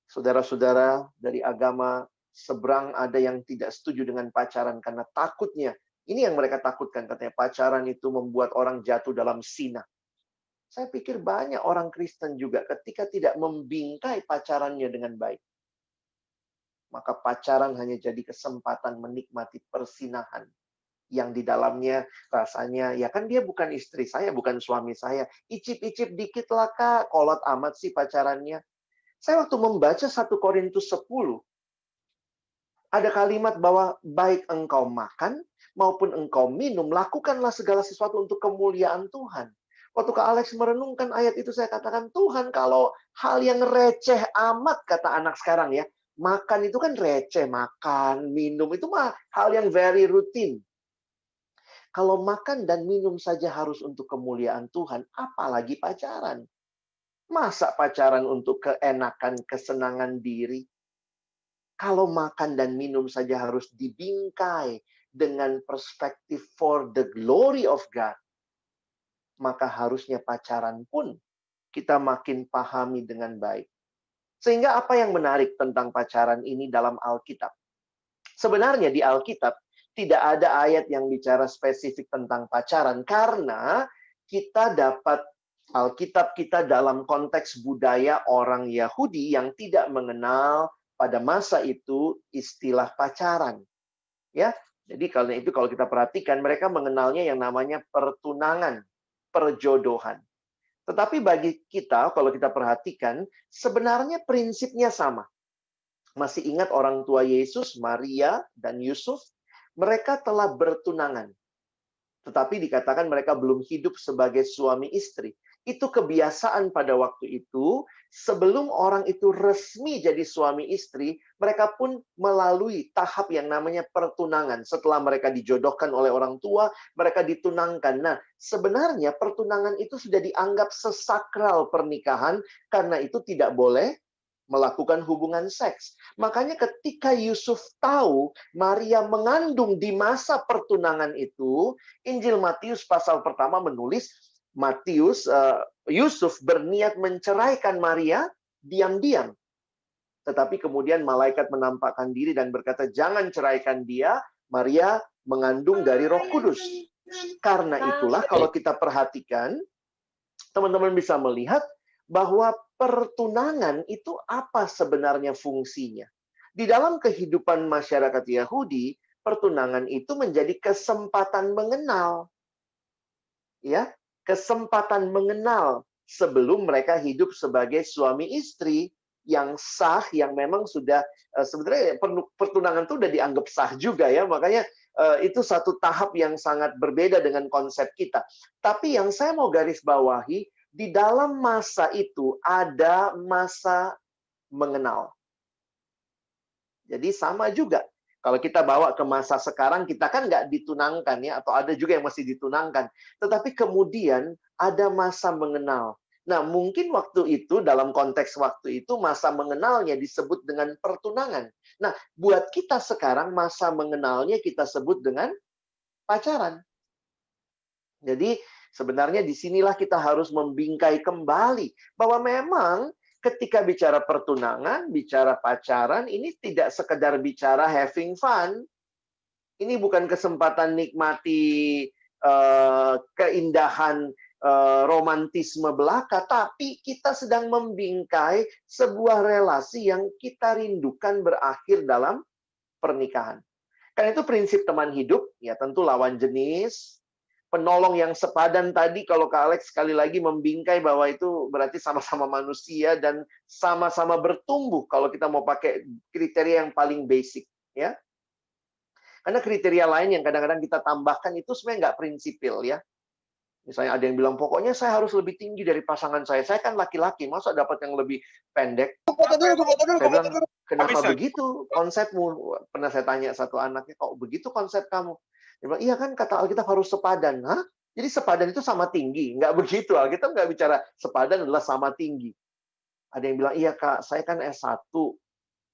saudara-saudara dari agama seberang ada yang tidak setuju dengan pacaran karena takutnya. Ini yang mereka takutkan, katanya pacaran itu membuat orang jatuh dalam zina. Saya pikir banyak orang Kristen juga ketika tidak membingkai pacarannya dengan baik. Maka pacaran hanya jadi kesempatan menikmati persinahan. Yang di dalamnya rasanya, ya kan dia bukan istri saya, bukan suami saya. Icip-icip dikit lah Kak, kolot amat sih pacarannya. Saya waktu membaca 1 Korintus 10, ada kalimat bahwa baik engkau makan maupun engkau minum, lakukanlah segala sesuatu untuk kemuliaan Tuhan. Waktu Kak Alex merenungkan ayat itu, saya katakan, Tuhan kalau hal yang receh amat, kata anak sekarang ya, makan itu kan receh, makan, minum, itu mah hal yang very routine. Kalau makan dan minum saja harus untuk kemuliaan Tuhan, apalagi pacaran. Masa pacaran untuk keenakan, kesenangan diri? Kalau makan dan minum saja harus dibingkai dengan perspektif for the glory of God, maka harusnya pacaran pun kita makin pahami dengan baik. Sehingga apa yang menarik tentang pacaran ini dalam Alkitab? Sebenarnya di Alkitab tidak ada ayat yang bicara spesifik tentang pacaran, karena kita dapat Alkitab kita dalam konteks budaya orang Yahudi yang tidak mengenal pada masa itu istilah pacaran. Ya, jadi karena itu kalau kita perhatikan mereka mengenalnya yang namanya pertunangan, perjodohan. Tetapi bagi kita kalau kita perhatikan sebenarnya prinsipnya sama. Masih ingat orang tua Yesus, Maria dan Yusuf, mereka telah bertunangan. Tetapi dikatakan mereka belum hidup sebagai suami istri. Itu kebiasaan pada waktu itu, sebelum orang itu resmi jadi suami istri, mereka pun melalui tahap yang namanya pertunangan. Setelah mereka dijodohkan oleh orang tua, mereka ditunangkan. Nah, sebenarnya pertunangan itu sudah dianggap sesakral pernikahan, karena itu tidak boleh melakukan hubungan seks. Makanya ketika Yusuf tahu Maria mengandung di masa pertunangan itu, Injil Matius pasal pertama menulis, Yusuf berniat menceraikan Maria diam-diam. Tetapi kemudian malaikat menampakkan diri dan berkata, jangan ceraikan dia, Maria mengandung dari Roh Kudus. Karena itulah kalau kita perhatikan, teman-teman bisa melihat bahwa pertunangan itu apa sebenarnya fungsinya. Di dalam kehidupan masyarakat Yahudi, pertunangan itu menjadi kesempatan mengenal. Ya, kesempatan mengenal sebelum mereka hidup sebagai suami istri yang sah, yang memang sudah sebenarnya pertunangan itu udah dianggap sah juga ya, makanya itu satu tahap yang sangat berbeda dengan konsep kita. Tapi yang saya mau garis bawahi, di dalam masa itu ada masa mengenal. Jadi sama juga. Kalau kita bawa ke masa sekarang, kita kan nggak ditunangkan ya, atau ada juga yang masih ditunangkan. Tetapi kemudian ada masa mengenal. Nah, mungkin waktu itu, dalam konteks waktu itu, masa mengenalnya disebut dengan pertunangan. Nah, buat kita sekarang, masa mengenalnya kita sebut dengan pacaran. Jadi, sebenarnya disinilah kita harus membingkai kembali, bahwa memang ketika bicara pertunangan, bicara pacaran, ini tidak sekedar bicara having fun. Ini bukan kesempatan nikmati keindahan romantisme belaka, tapi kita sedang membingkai sebuah relasi yang kita rindukan berakhir dalam pernikahan. Karena itu prinsip teman hidup, ya tentu lawan jenis, penolong yang sepadan tadi, kalau Kak Alex sekali lagi membingkai bahwa itu berarti sama-sama manusia dan sama-sama bertumbuh kalau kita mau pakai kriteria yang paling basic, ya. Karena kriteria lain yang kadang-kadang kita tambahkan itu sebenarnya nggak prinsipil, ya. Misalnya ada yang bilang, pokoknya saya harus lebih tinggi dari pasangan saya. Saya kan laki-laki, masa dapat yang lebih pendek? Saya bilang, kenapa begitu konsepmu? Pernah saya tanya satu anaknya, kok begitu konsep kamu? Dia bilang, iya kan kata Alkitab harus sepadan. Hah? Jadi sepadan itu sama tinggi? Nggak begitu, Alkitab nggak bicara sepadan adalah sama tinggi. Ada yang bilang, iya Kak, saya kan S1,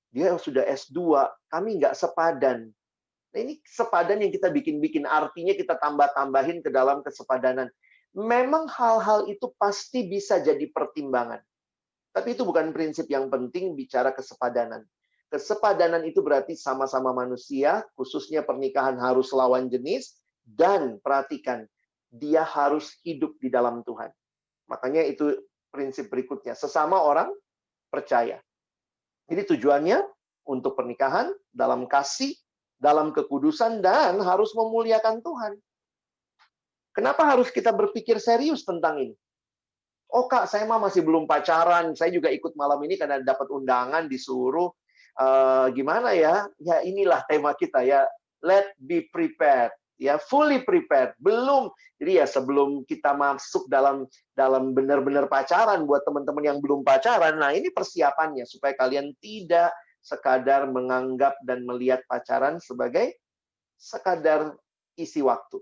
dia sudah S2, kami nggak sepadan. Nah, ini sepadan yang kita bikin-bikin, artinya kita tambah-tambahin ke dalam kesepadanan. Memang hal-hal itu pasti bisa jadi pertimbangan. Tapi itu bukan prinsip yang penting bicara kesepadanan. Kesepadanan itu berarti sama-sama manusia, khususnya pernikahan harus lawan jenis, dan perhatikan, dia harus hidup di dalam Tuhan. Makanya itu prinsip berikutnya, sesama orang percaya. Jadi tujuannya untuk pernikahan, dalam kasih, dalam kekudusan, dan harus memuliakan Tuhan. Kenapa harus kita berpikir serius tentang ini? Oh Kak, saya mah masih belum pacaran. Saya juga ikut malam ini karena dapat undangan, disuruh. Gimana ya? Ya inilah tema kita ya. Let be prepared. Ya, fully prepared. Belum. Jadi ya sebelum kita masuk dalam benar-benar pacaran, buat teman-teman yang belum pacaran, nah ini persiapannya supaya kalian tidak sekadar menganggap dan melihat pacaran sebagai sekadar isi waktu.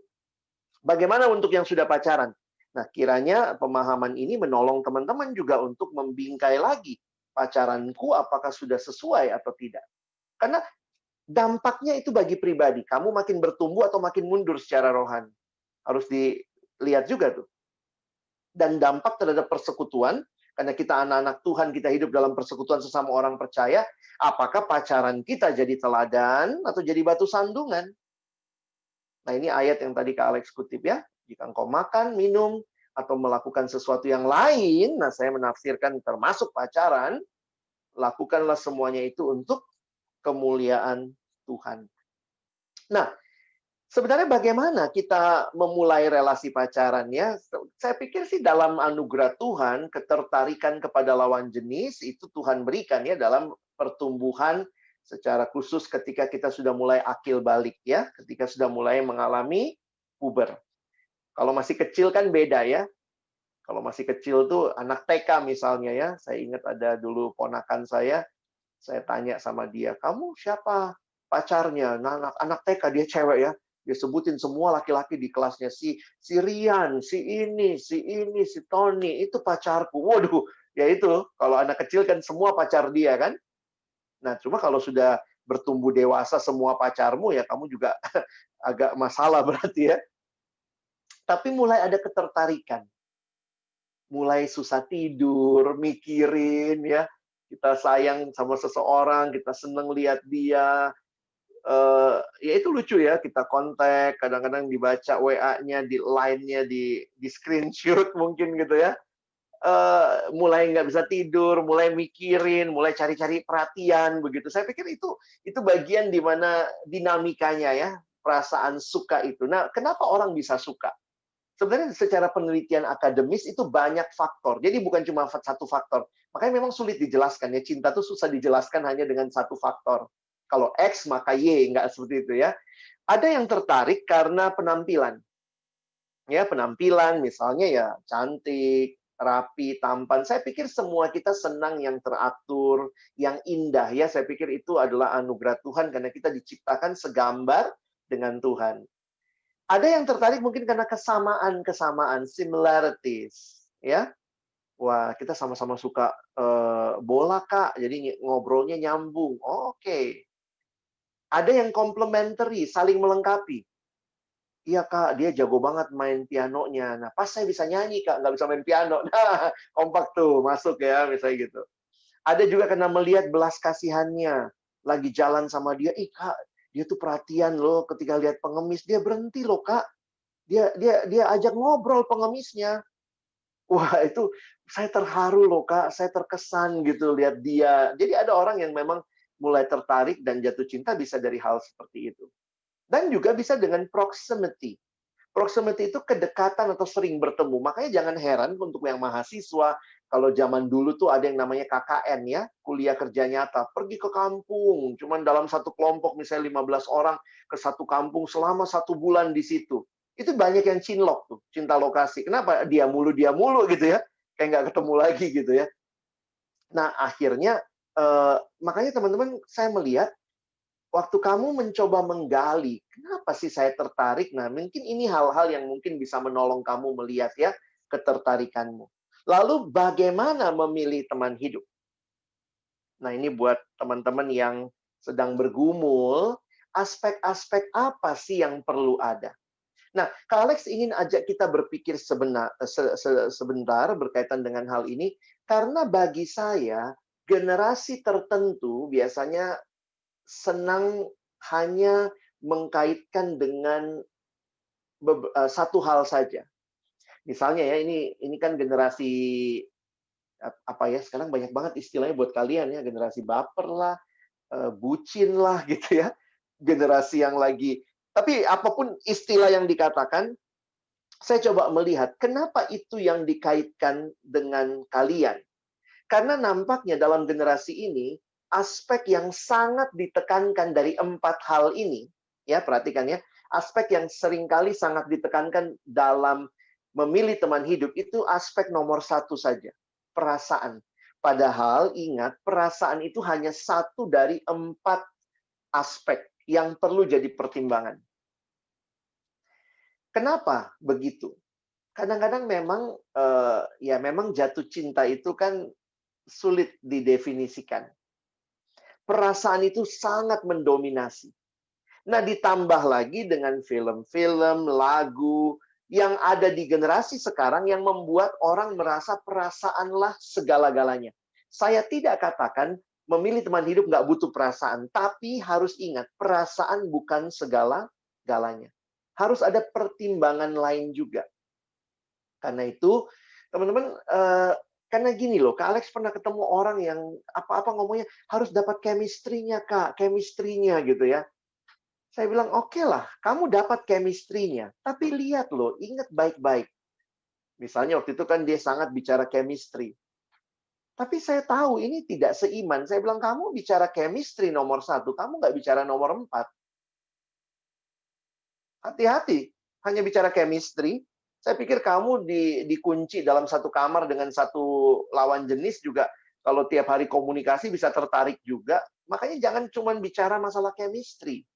Bagaimana untuk yang sudah pacaran? Nah, kiranya pemahaman ini menolong teman-teman juga untuk membingkai lagi pacaranku apakah sudah sesuai atau tidak. Karena dampaknya itu bagi pribadi. Kamu makin bertumbuh atau makin mundur secara rohani. Harus dilihat juga tuh. Dan dampak terhadap persekutuan, karena kita anak-anak Tuhan, kita hidup dalam persekutuan sesama orang percaya, apakah pacaran kita jadi teladan atau jadi batu sandungan? Nah, ini ayat yang tadi Kak Alex kutip ya. Jika engkau makan, minum, atau melakukan sesuatu yang lain, nah saya menafsirkan termasuk pacaran, lakukanlah semuanya itu untuk kemuliaan Tuhan. Nah, sebenarnya bagaimana kita memulai relasi pacaran ya? Saya pikir sih dalam anugerah Tuhan, ketertarikan kepada lawan jenis itu Tuhan berikan ya dalam pertumbuhan secara khusus ketika kita sudah mulai akil balik ya, ketika sudah mulai mengalami puber. Kalau masih kecil kan beda ya. Kalau masih kecil tuh anak TK misalnya ya, saya ingat ada dulu ponakan saya tanya sama dia, kamu siapa pacarnya? Nah, anak TK, dia cewek ya, dia sebutin semua laki-laki di kelasnya, si Rian, si ini, si Tony, itu pacarku. Waduh, ya itu, kalau anak kecil kan semua pacar dia kan. Nah, cuma kalau sudah bertumbuh dewasa semua pacarmu, ya kamu juga agak masalah berarti ya. Tapi mulai ada ketertarikan. Mulai susah tidur, mikirin ya. Kita sayang sama seseorang, kita seneng lihat dia. Ya itu lucu ya, kita kontak, kadang-kadang dibaca WA-nya, di line-nya, di screenshot mungkin gitu ya. mulai nggak bisa tidur, mulai mikirin, mulai cari-cari perhatian begitu. Saya pikir itu bagian di mana dinamikanya ya, perasaan suka itu. Nah, kenapa orang bisa suka? Sebenarnya secara penelitian akademis itu banyak faktor. Jadi bukan cuma satu faktor. Makanya memang sulit dijelaskan ya. Cinta itu susah dijelaskan hanya dengan satu faktor. Kalau X maka Y, nggak seperti itu ya. Ada yang tertarik karena penampilan. Ya, penampilan misalnya ya cantik, rapi, tampan. Saya pikir semua kita senang yang teratur, yang indah ya. Saya pikir itu adalah anugerah Tuhan karena kita diciptakan segambar dengan Tuhan. Ada yang tertarik mungkin karena kesamaan, similarities, ya. Wah, kita sama-sama suka bola, Kak, jadi ngobrolnya nyambung. Oh, oke. Ada yang complementary, saling melengkapi. Iya, Kak, dia jago banget main pianonya. Nah, pas saya bisa nyanyi, Kak, nggak bisa main piano. Nah, kompak tuh, masuk ya, misalnya gitu. Ada juga karena melihat belas kasihannya. Lagi jalan sama dia, ih, Kak, dia tuh perhatian loh ketika lihat pengemis. Dia berhenti loh, Kak. Dia ajak ngobrol pengemisnya. Wah, itu saya terharu loh, Kak. Saya terkesan gitu lihat dia. Jadi ada orang yang memang mulai tertarik dan jatuh cinta bisa dari hal seperti itu. Dan juga bisa dengan proximity. Proximity itu kedekatan atau sering bertemu. Makanya jangan heran untuk yang mahasiswa, kalau zaman dulu tuh ada yang namanya KKN ya, kuliah kerja nyata. Pergi ke kampung, cuman dalam satu kelompok misalnya 15 orang ke satu kampung selama 1 bulan di situ. Itu banyak yang cinlok tuh, cinta lokasi. Kenapa? Dia mulu gitu ya. Kayak nggak ketemu lagi gitu ya. Nah, akhirnya, makanya teman-teman saya melihat waktu kamu mencoba menggali, kenapa sih saya tertarik? Nah, mungkin ini hal-hal yang mungkin bisa menolong kamu melihat ya ketertarikanmu. Lalu bagaimana memilih teman hidup? Nah, ini buat teman-teman yang sedang bergumul, aspek-aspek apa sih yang perlu ada? Nah, Kak Alex ingin ajak kita berpikir sebentar berkaitan dengan hal ini, karena bagi saya, generasi tertentu biasanya senang hanya mengkaitkan dengan satu hal saja. Misalnya ya, ini kan generasi apa ya, sekarang banyak banget istilahnya buat kalian ya, generasi baper lah, bucin lah gitu ya, generasi yang lagi. Tapi apapun istilah yang dikatakan, saya coba melihat kenapa itu yang dikaitkan dengan kalian. Karena nampaknya dalam generasi ini, aspek yang sangat ditekankan dari 4 hal ini, ya perhatikan ya, aspek yang seringkali sangat ditekankan dalam memilih teman hidup itu aspek nomor 1 saja, perasaan. Padahal ingat, perasaan itu hanya 1 dari 4 aspek yang perlu jadi pertimbangan. Kenapa begitu? Kadang-kadang memang, ya memang jatuh cinta itu kan sulit didefinisikan. Perasaan itu sangat mendominasi. Nah, ditambah lagi dengan film-film, lagu yang ada di generasi sekarang yang membuat orang merasa perasaanlah segala-galanya. Saya tidak katakan memilih teman hidup nggak butuh perasaan, tapi harus ingat, perasaan bukan segala-galanya. Harus ada pertimbangan lain juga. Karena itu, teman-teman, karena gini loh, Kak Alex pernah ketemu orang yang apa-apa ngomongnya, harus dapat chemistry-nya, Kak, chemistry-nya gitu ya. Saya bilang, oke lah, kamu dapat chemistry-nya, tapi lihat loh, ingat baik-baik. Misalnya waktu itu kan dia sangat bicara chemistry. Tapi saya tahu ini tidak seiman. Saya bilang, kamu bicara chemistry nomor 1, kamu nggak bicara nomor 4. Hati-hati, hanya bicara chemistry. Saya pikir kamu dikunci dalam satu kamar dengan satu lawan jenis juga, kalau tiap hari komunikasi bisa tertarik juga. Makanya jangan cuma bicara masalah chemistry.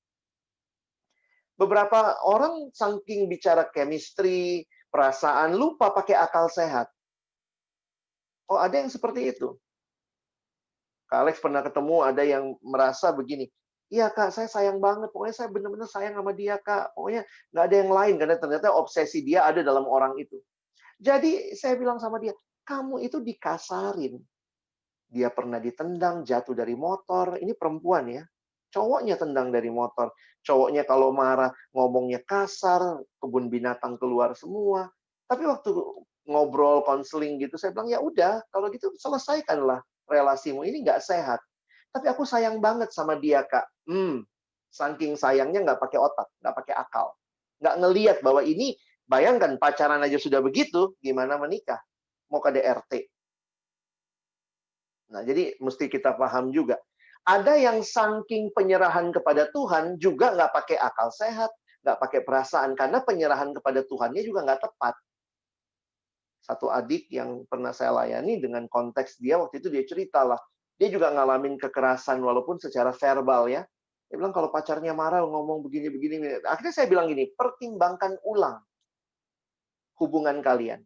Beberapa orang saking bicara chemistry, perasaan, lupa pakai akal sehat. Oh, ada yang seperti itu. Kak Alex pernah ketemu ada yang merasa begini, iya Kak, saya sayang banget, pokoknya saya benar-benar sayang sama dia Kak, pokoknya nggak ada yang lain, karena ternyata obsesi dia ada dalam orang itu. Jadi saya bilang sama dia, kamu itu dikasarin. Dia pernah ditendang, jatuh dari motor, ini perempuan ya, cowoknya tendang dari motor, cowoknya kalau marah ngomongnya kasar, kebun binatang keluar semua. Tapi waktu ngobrol, konseling gitu. Saya bilang, ya udah, kalau gitu selesaikanlah relasimu. Ini nggak sehat. Tapi aku sayang banget sama dia, Kak. Saking sayangnya nggak pakai otak, nggak pakai akal. Nggak ngelihat bahwa ini, bayangkan pacaran aja sudah begitu, gimana menikah? Mau KDRT. Nah, jadi mesti kita paham juga. Ada yang saking penyerahan kepada Tuhan juga nggak pakai akal sehat, nggak pakai perasaan, karena penyerahan kepada Tuhannya juga nggak tepat. Satu adik yang pernah saya layani dengan konteks dia, waktu itu dia cerita lah, dia juga ngalamin kekerasan walaupun secara verbal ya. Dia bilang kalau pacarnya marah ngomong begini-begini. Akhirnya saya bilang gini, pertimbangkan ulang hubungan kalian.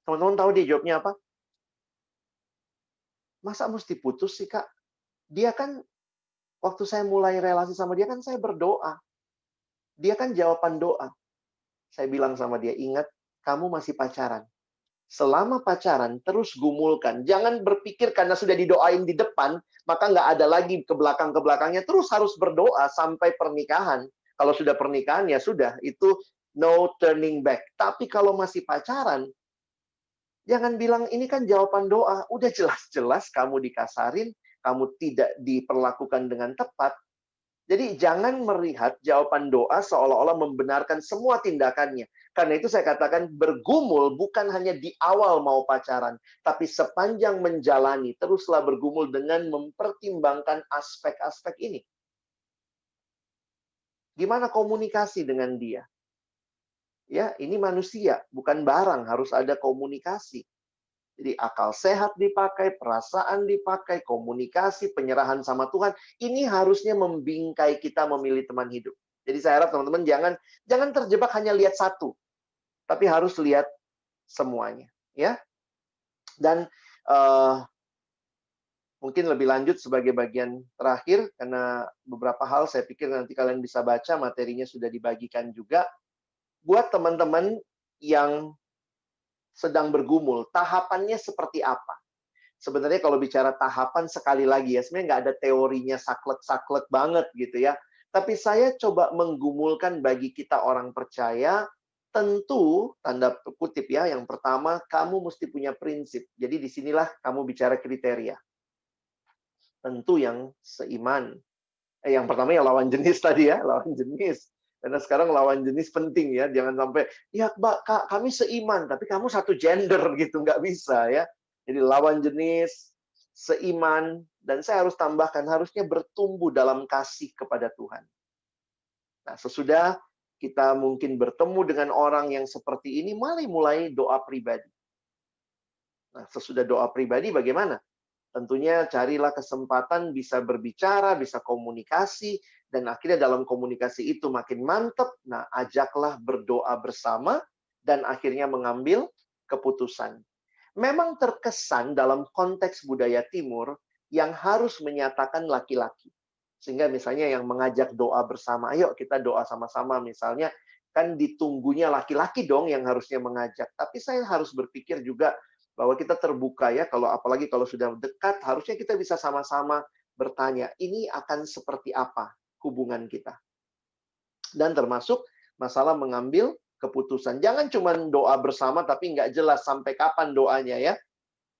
Teman-teman tahu dia jawabnya apa? Masa mesti putus sih, Kak? Dia kan, waktu saya mulai relasi sama dia kan saya berdoa. Dia kan jawaban doa. Saya bilang sama dia, ingat, kamu masih pacaran. Selama pacaran, terus gumulkan. Jangan berpikir karena sudah didoain di depan, maka nggak ada lagi ke belakang-belakangnya. Terus harus berdoa sampai pernikahan. Kalau sudah pernikahan, ya sudah. Itu no turning back. Tapi kalau masih pacaran, jangan bilang, ini kan jawaban doa. Udah jelas-jelas kamu dikasarin, kamu tidak diperlakukan dengan tepat. Jadi jangan melihat jawaban doa seolah-olah membenarkan semua tindakannya. Karena itu saya katakan bergumul bukan hanya di awal mau pacaran, tapi sepanjang menjalani, teruslah bergumul dengan mempertimbangkan aspek-aspek ini. Gimana komunikasi dengan dia? Ya, ini manusia, bukan barang, harus ada komunikasi. Jadi akal sehat dipakai, perasaan dipakai, komunikasi, penyerahan sama Tuhan. Ini harusnya membingkai kita memilih teman hidup. Jadi saya harap teman-teman jangan terjebak hanya lihat satu, tapi harus lihat semuanya, ya. Dan mungkin lebih lanjut sebagai bagian terakhir, karena beberapa hal saya pikir nanti kalian bisa baca, materinya sudah dibagikan juga. Buat teman-teman yang sedang bergumul, tahapannya seperti apa? Sebenarnya kalau bicara tahapan, sekali lagi ya, sebenarnya nggak ada teorinya saklek-saklek banget gitu ya. Tapi saya coba menggumulkan bagi kita orang percaya, tentu, tanda kutip ya, yang pertama, kamu mesti punya prinsip. Jadi disinilah kamu bicara kriteria. Tentu yang seiman. Yang pertama ya lawan jenis tadi ya, lawan jenis. Karena sekarang lawan jenis penting ya, jangan sampai, ya Kak, kami seiman, tapi kamu satu gender gitu, nggak bisa ya. Jadi lawan jenis, seiman, dan saya harus tambahkan, harusnya bertumbuh dalam kasih kepada Tuhan. Nah, sesudah kita mungkin bertemu dengan orang yang seperti ini, mari mulai doa pribadi. Nah, sesudah doa pribadi bagaimana? Tentunya carilah kesempatan bisa berbicara, bisa komunikasi, dan akhirnya dalam komunikasi itu makin mantap. Nah, ajaklah berdoa bersama, dan akhirnya mengambil keputusan. Memang terkesan dalam konteks budaya timur, yang harus menyatakan laki-laki. Sehingga misalnya yang mengajak doa bersama, ayo kita doa sama-sama misalnya, kan ditunggunya laki-laki dong yang harusnya mengajak. Tapi saya harus berpikir juga, bahwa kita terbuka ya, kalau apalagi kalau sudah dekat, harusnya kita bisa sama-sama bertanya, ini akan seperti apa hubungan kita. Dan termasuk masalah mengambil keputusan. Jangan cuma doa bersama, tapi nggak jelas sampai kapan doanya ya.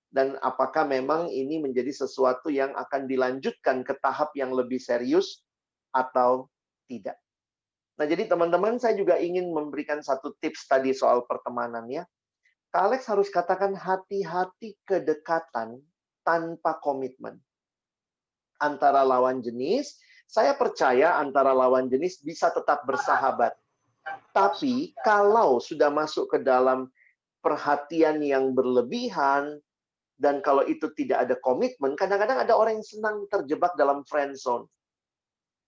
Dan apakah memang ini menjadi sesuatu yang akan dilanjutkan ke tahap yang lebih serius atau tidak. Nah, jadi teman-teman, saya juga ingin memberikan satu tips tadi soal pertemanan ya. Kak Alex harus katakan hati-hati kedekatan tanpa komitmen. Antara lawan jenis, saya percaya antara lawan jenis bisa tetap bersahabat. Tapi kalau sudah masuk ke dalam perhatian yang berlebihan, dan kalau itu tidak ada komitmen, kadang-kadang ada orang yang senang terjebak dalam friend zone.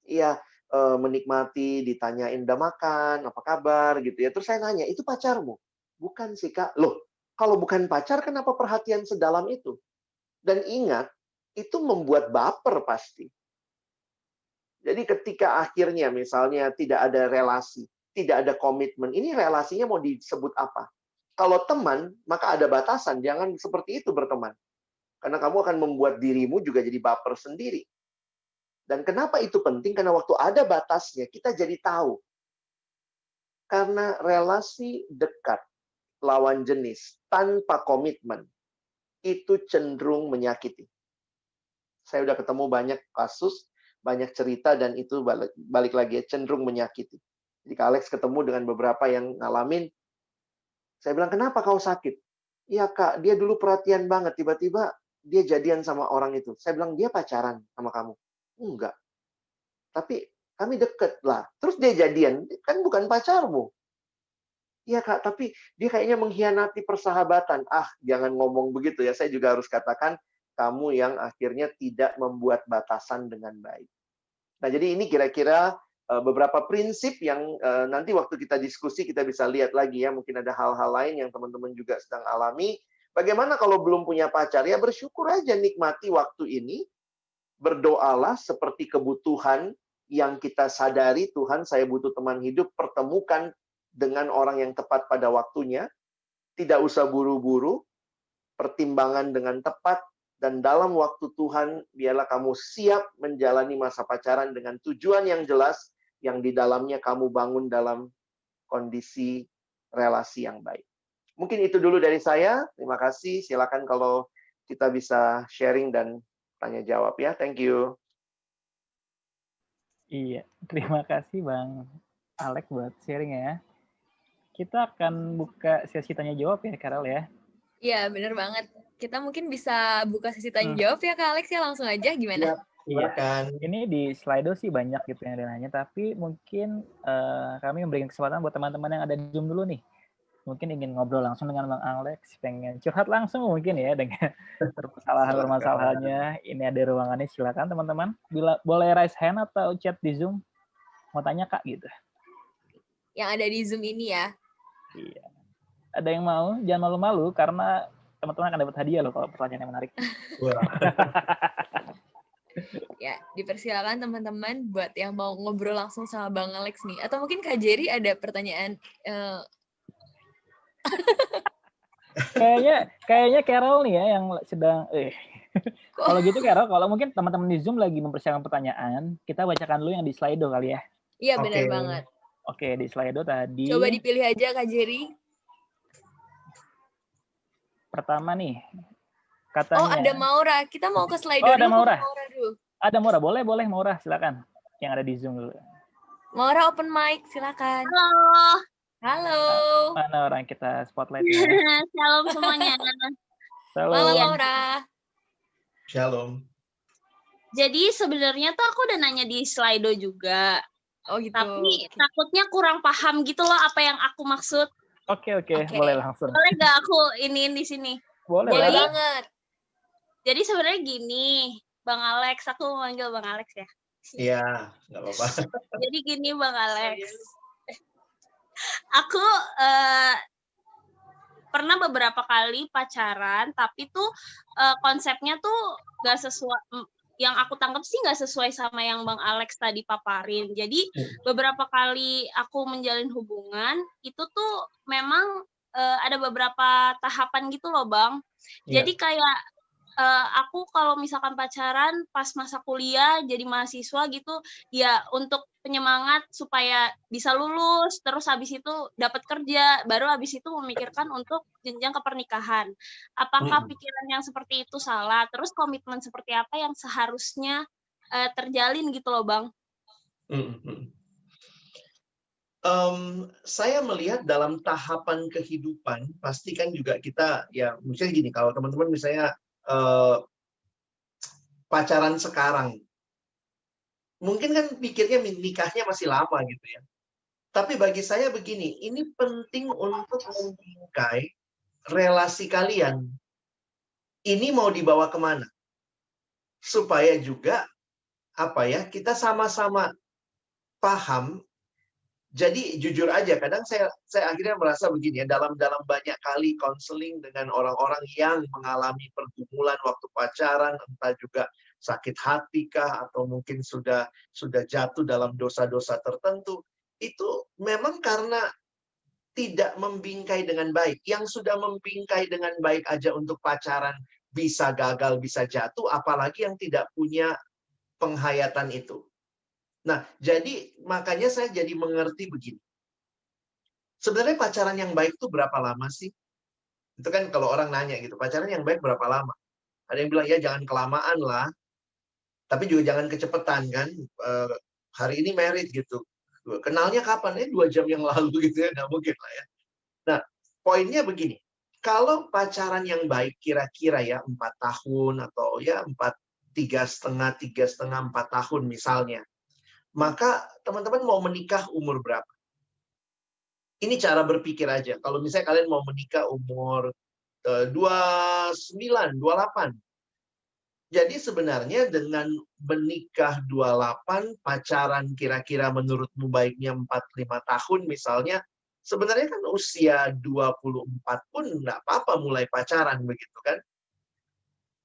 Iya, menikmati, ditanyain udah makan, apa kabar, gitu ya. Terus saya nanya, itu pacarmu? Bukan sih, Kak. Loh, kalau bukan pacar, kenapa perhatian sedalam itu? Dan ingat, itu membuat baper pasti. Jadi ketika akhirnya misalnya tidak ada relasi, tidak ada komitmen, ini relasinya mau disebut apa? Kalau teman, maka ada batasan. Jangan seperti itu berteman. Karena kamu akan membuat dirimu juga jadi baper sendiri. Dan kenapa itu penting? Karena waktu ada batasnya, kita jadi tahu. Karena relasi dekat lawan jenis tanpa komitmen itu cenderung menyakiti. Saya udah ketemu banyak kasus, banyak cerita, dan itu balik lagi cenderung menyakiti. Jadi Kak Alex ketemu dengan beberapa yang ngalamin, saya bilang, kenapa kau sakit? Iya Kak, dia dulu perhatian banget, tiba-tiba dia jadian sama orang itu. Saya bilang, dia pacaran sama kamu? Enggak. Tapi kami deket lah. Terus dia jadian, kan bukan pacarmu. Iya Kak, tapi dia kayaknya mengkhianati persahabatan. Jangan ngomong begitu ya. Saya juga harus katakan, kamu yang akhirnya tidak membuat batasan dengan baik. Nah, jadi ini kira-kira beberapa prinsip yang nanti waktu kita diskusi kita bisa lihat lagi ya. Mungkin ada hal-hal lain yang teman-teman juga sedang alami. Bagaimana kalau belum punya pacar? Ya bersyukur aja, nikmati waktu ini. Berdoalah seperti kebutuhan yang kita sadari, Tuhan, saya butuh teman hidup, pertemukan dengan orang yang tepat pada waktunya. Tidak usah buru-buru, pertimbangan dengan tepat, dan dalam waktu Tuhan, biarlah kamu siap menjalani masa pacaran dengan tujuan yang jelas, yang di dalamnya kamu bangun dalam kondisi relasi yang baik. Mungkin itu dulu dari saya. Terima kasih. Silakan kalau kita bisa sharing dan tanya jawab ya. Thank you. Iya, terima kasih Bang Alex buat sharing ya. Kita akan buka sesi tanya jawab ya, Karel ya. Iya, bener banget. Kita mungkin bisa buka sesi tanya jawab ya Kak Alex ya, langsung aja gimana? Iya. Ini di Slido sih banyak gitu yang ada nanya, tapi mungkin kami memberikan kesempatan buat teman-teman yang ada di Zoom dulu nih. Mungkin ingin ngobrol langsung dengan Bang Alex, pengen curhat langsung mungkin ya dengan permasalahannya. Ini ada ruangannya, silakan teman-teman. Boleh raise hand atau chat di Zoom. Mau tanya Kak gitu. Yang ada di Zoom ini ya. Iya. Ada yang mau? Jangan malu-malu karena teman-teman akan dapat hadiah loh kalau pertanyaan yang menarik. Ya, dipersilakan teman-teman buat yang mau ngobrol langsung sama Bang Alex nih. Atau mungkin Kak Jerry ada pertanyaan. Kayaknya Carol nih ya yang sedang. Kalau gitu Carol, kalau mungkin teman-teman di Zoom lagi mempersiapkan pertanyaan, kita bacakan dulu yang di Slido kali ya. Iya, benar banget. Oke, di Slido tadi. Coba dipilih aja Kak Jerry. Pertama nih, katanya. Oh, ada Maura. Kita mau ke Slido ada dulu. Maura. Ada Maura, boleh Maura, silakan. Yang ada di Zoom dulu. Maura open mic, silakan. Halo. Mana orang kita spotlight ya? Shalom semuanya. Halo Maura. Shalom. Jadi sebenarnya tuh aku udah nanya di Slido juga. Oh gitu. Tapi takutnya kurang paham gitu loh apa yang aku maksud. Oke. Boleh langsung. Boleh nggak aku iniin di sini? Boleh banget. Jadi sebenarnya gini, Bang Alex, aku manggil Bang Alex ya. Iya, nggak apa-apa. Jadi gini Bang Alex, aku pernah beberapa kali pacaran, tapi tuh konsepnya tuh nggak sesuai. Yang aku tangkap sih nggak sesuai sama yang Bang Alex tadi paparin. Jadi beberapa kali aku menjalin hubungan, itu tuh memang ada beberapa tahapan gitu loh Bang. Jadi kayak aku kalau misalkan pacaran pas masa kuliah jadi mahasiswa gitu, ya untuk penyemangat supaya bisa lulus, terus habis itu dapat kerja, baru habis itu memikirkan untuk jenjang ke pernikahan. Apakah pikiran yang seperti itu salah? Terus komitmen seperti apa yang seharusnya terjalin gitu loh Bang? Saya melihat dalam tahapan kehidupan, pasti kan juga kita, ya misalnya gini, kalau teman-teman misalnya pacaran sekarang, mungkin kan pikirnya nikahnya masih lama gitu ya. Tapi bagi saya begini, ini penting untuk membingkai relasi kalian. Ini mau dibawa kemana? Supaya juga kita sama-sama paham. Jadi jujur aja, kadang saya akhirnya merasa begini ya, dalam banyak kali konseling dengan orang-orang yang mengalami pergumulan waktu pacaran, entah juga sakit hati kah, atau mungkin sudah jatuh dalam dosa-dosa tertentu, itu memang karena tidak membingkai dengan baik. Yang sudah membingkai dengan baik aja untuk pacaran bisa gagal, bisa jatuh, apalagi yang tidak punya penghayatan itu. Nah, jadi makanya saya jadi mengerti begini. Sebenarnya pacaran yang baik itu berapa lama sih? Itu kan kalau orang nanya gitu, pacaran yang baik berapa lama? Ada yang bilang, ya jangan kelamaan lah, tapi juga jangan kecepatan kan. Hari ini married gitu. Kenalnya kapan? 2 jam yang lalu gitu ya, nggak mungkin lah ya. Nah, poinnya begini. Kalau pacaran yang baik kira-kira ya 4 tahun atau ya 3,5, 4 tahun misalnya. Maka teman-teman mau menikah umur berapa? Ini cara berpikir aja. Kalau misalnya kalian mau menikah umur 29, 28. Jadi sebenarnya dengan menikah 28, pacaran kira-kira menurutmu baiknya 4-5 tahun misalnya, sebenarnya kan usia 24 pun nggak apa-apa mulai pacaran begitu kan.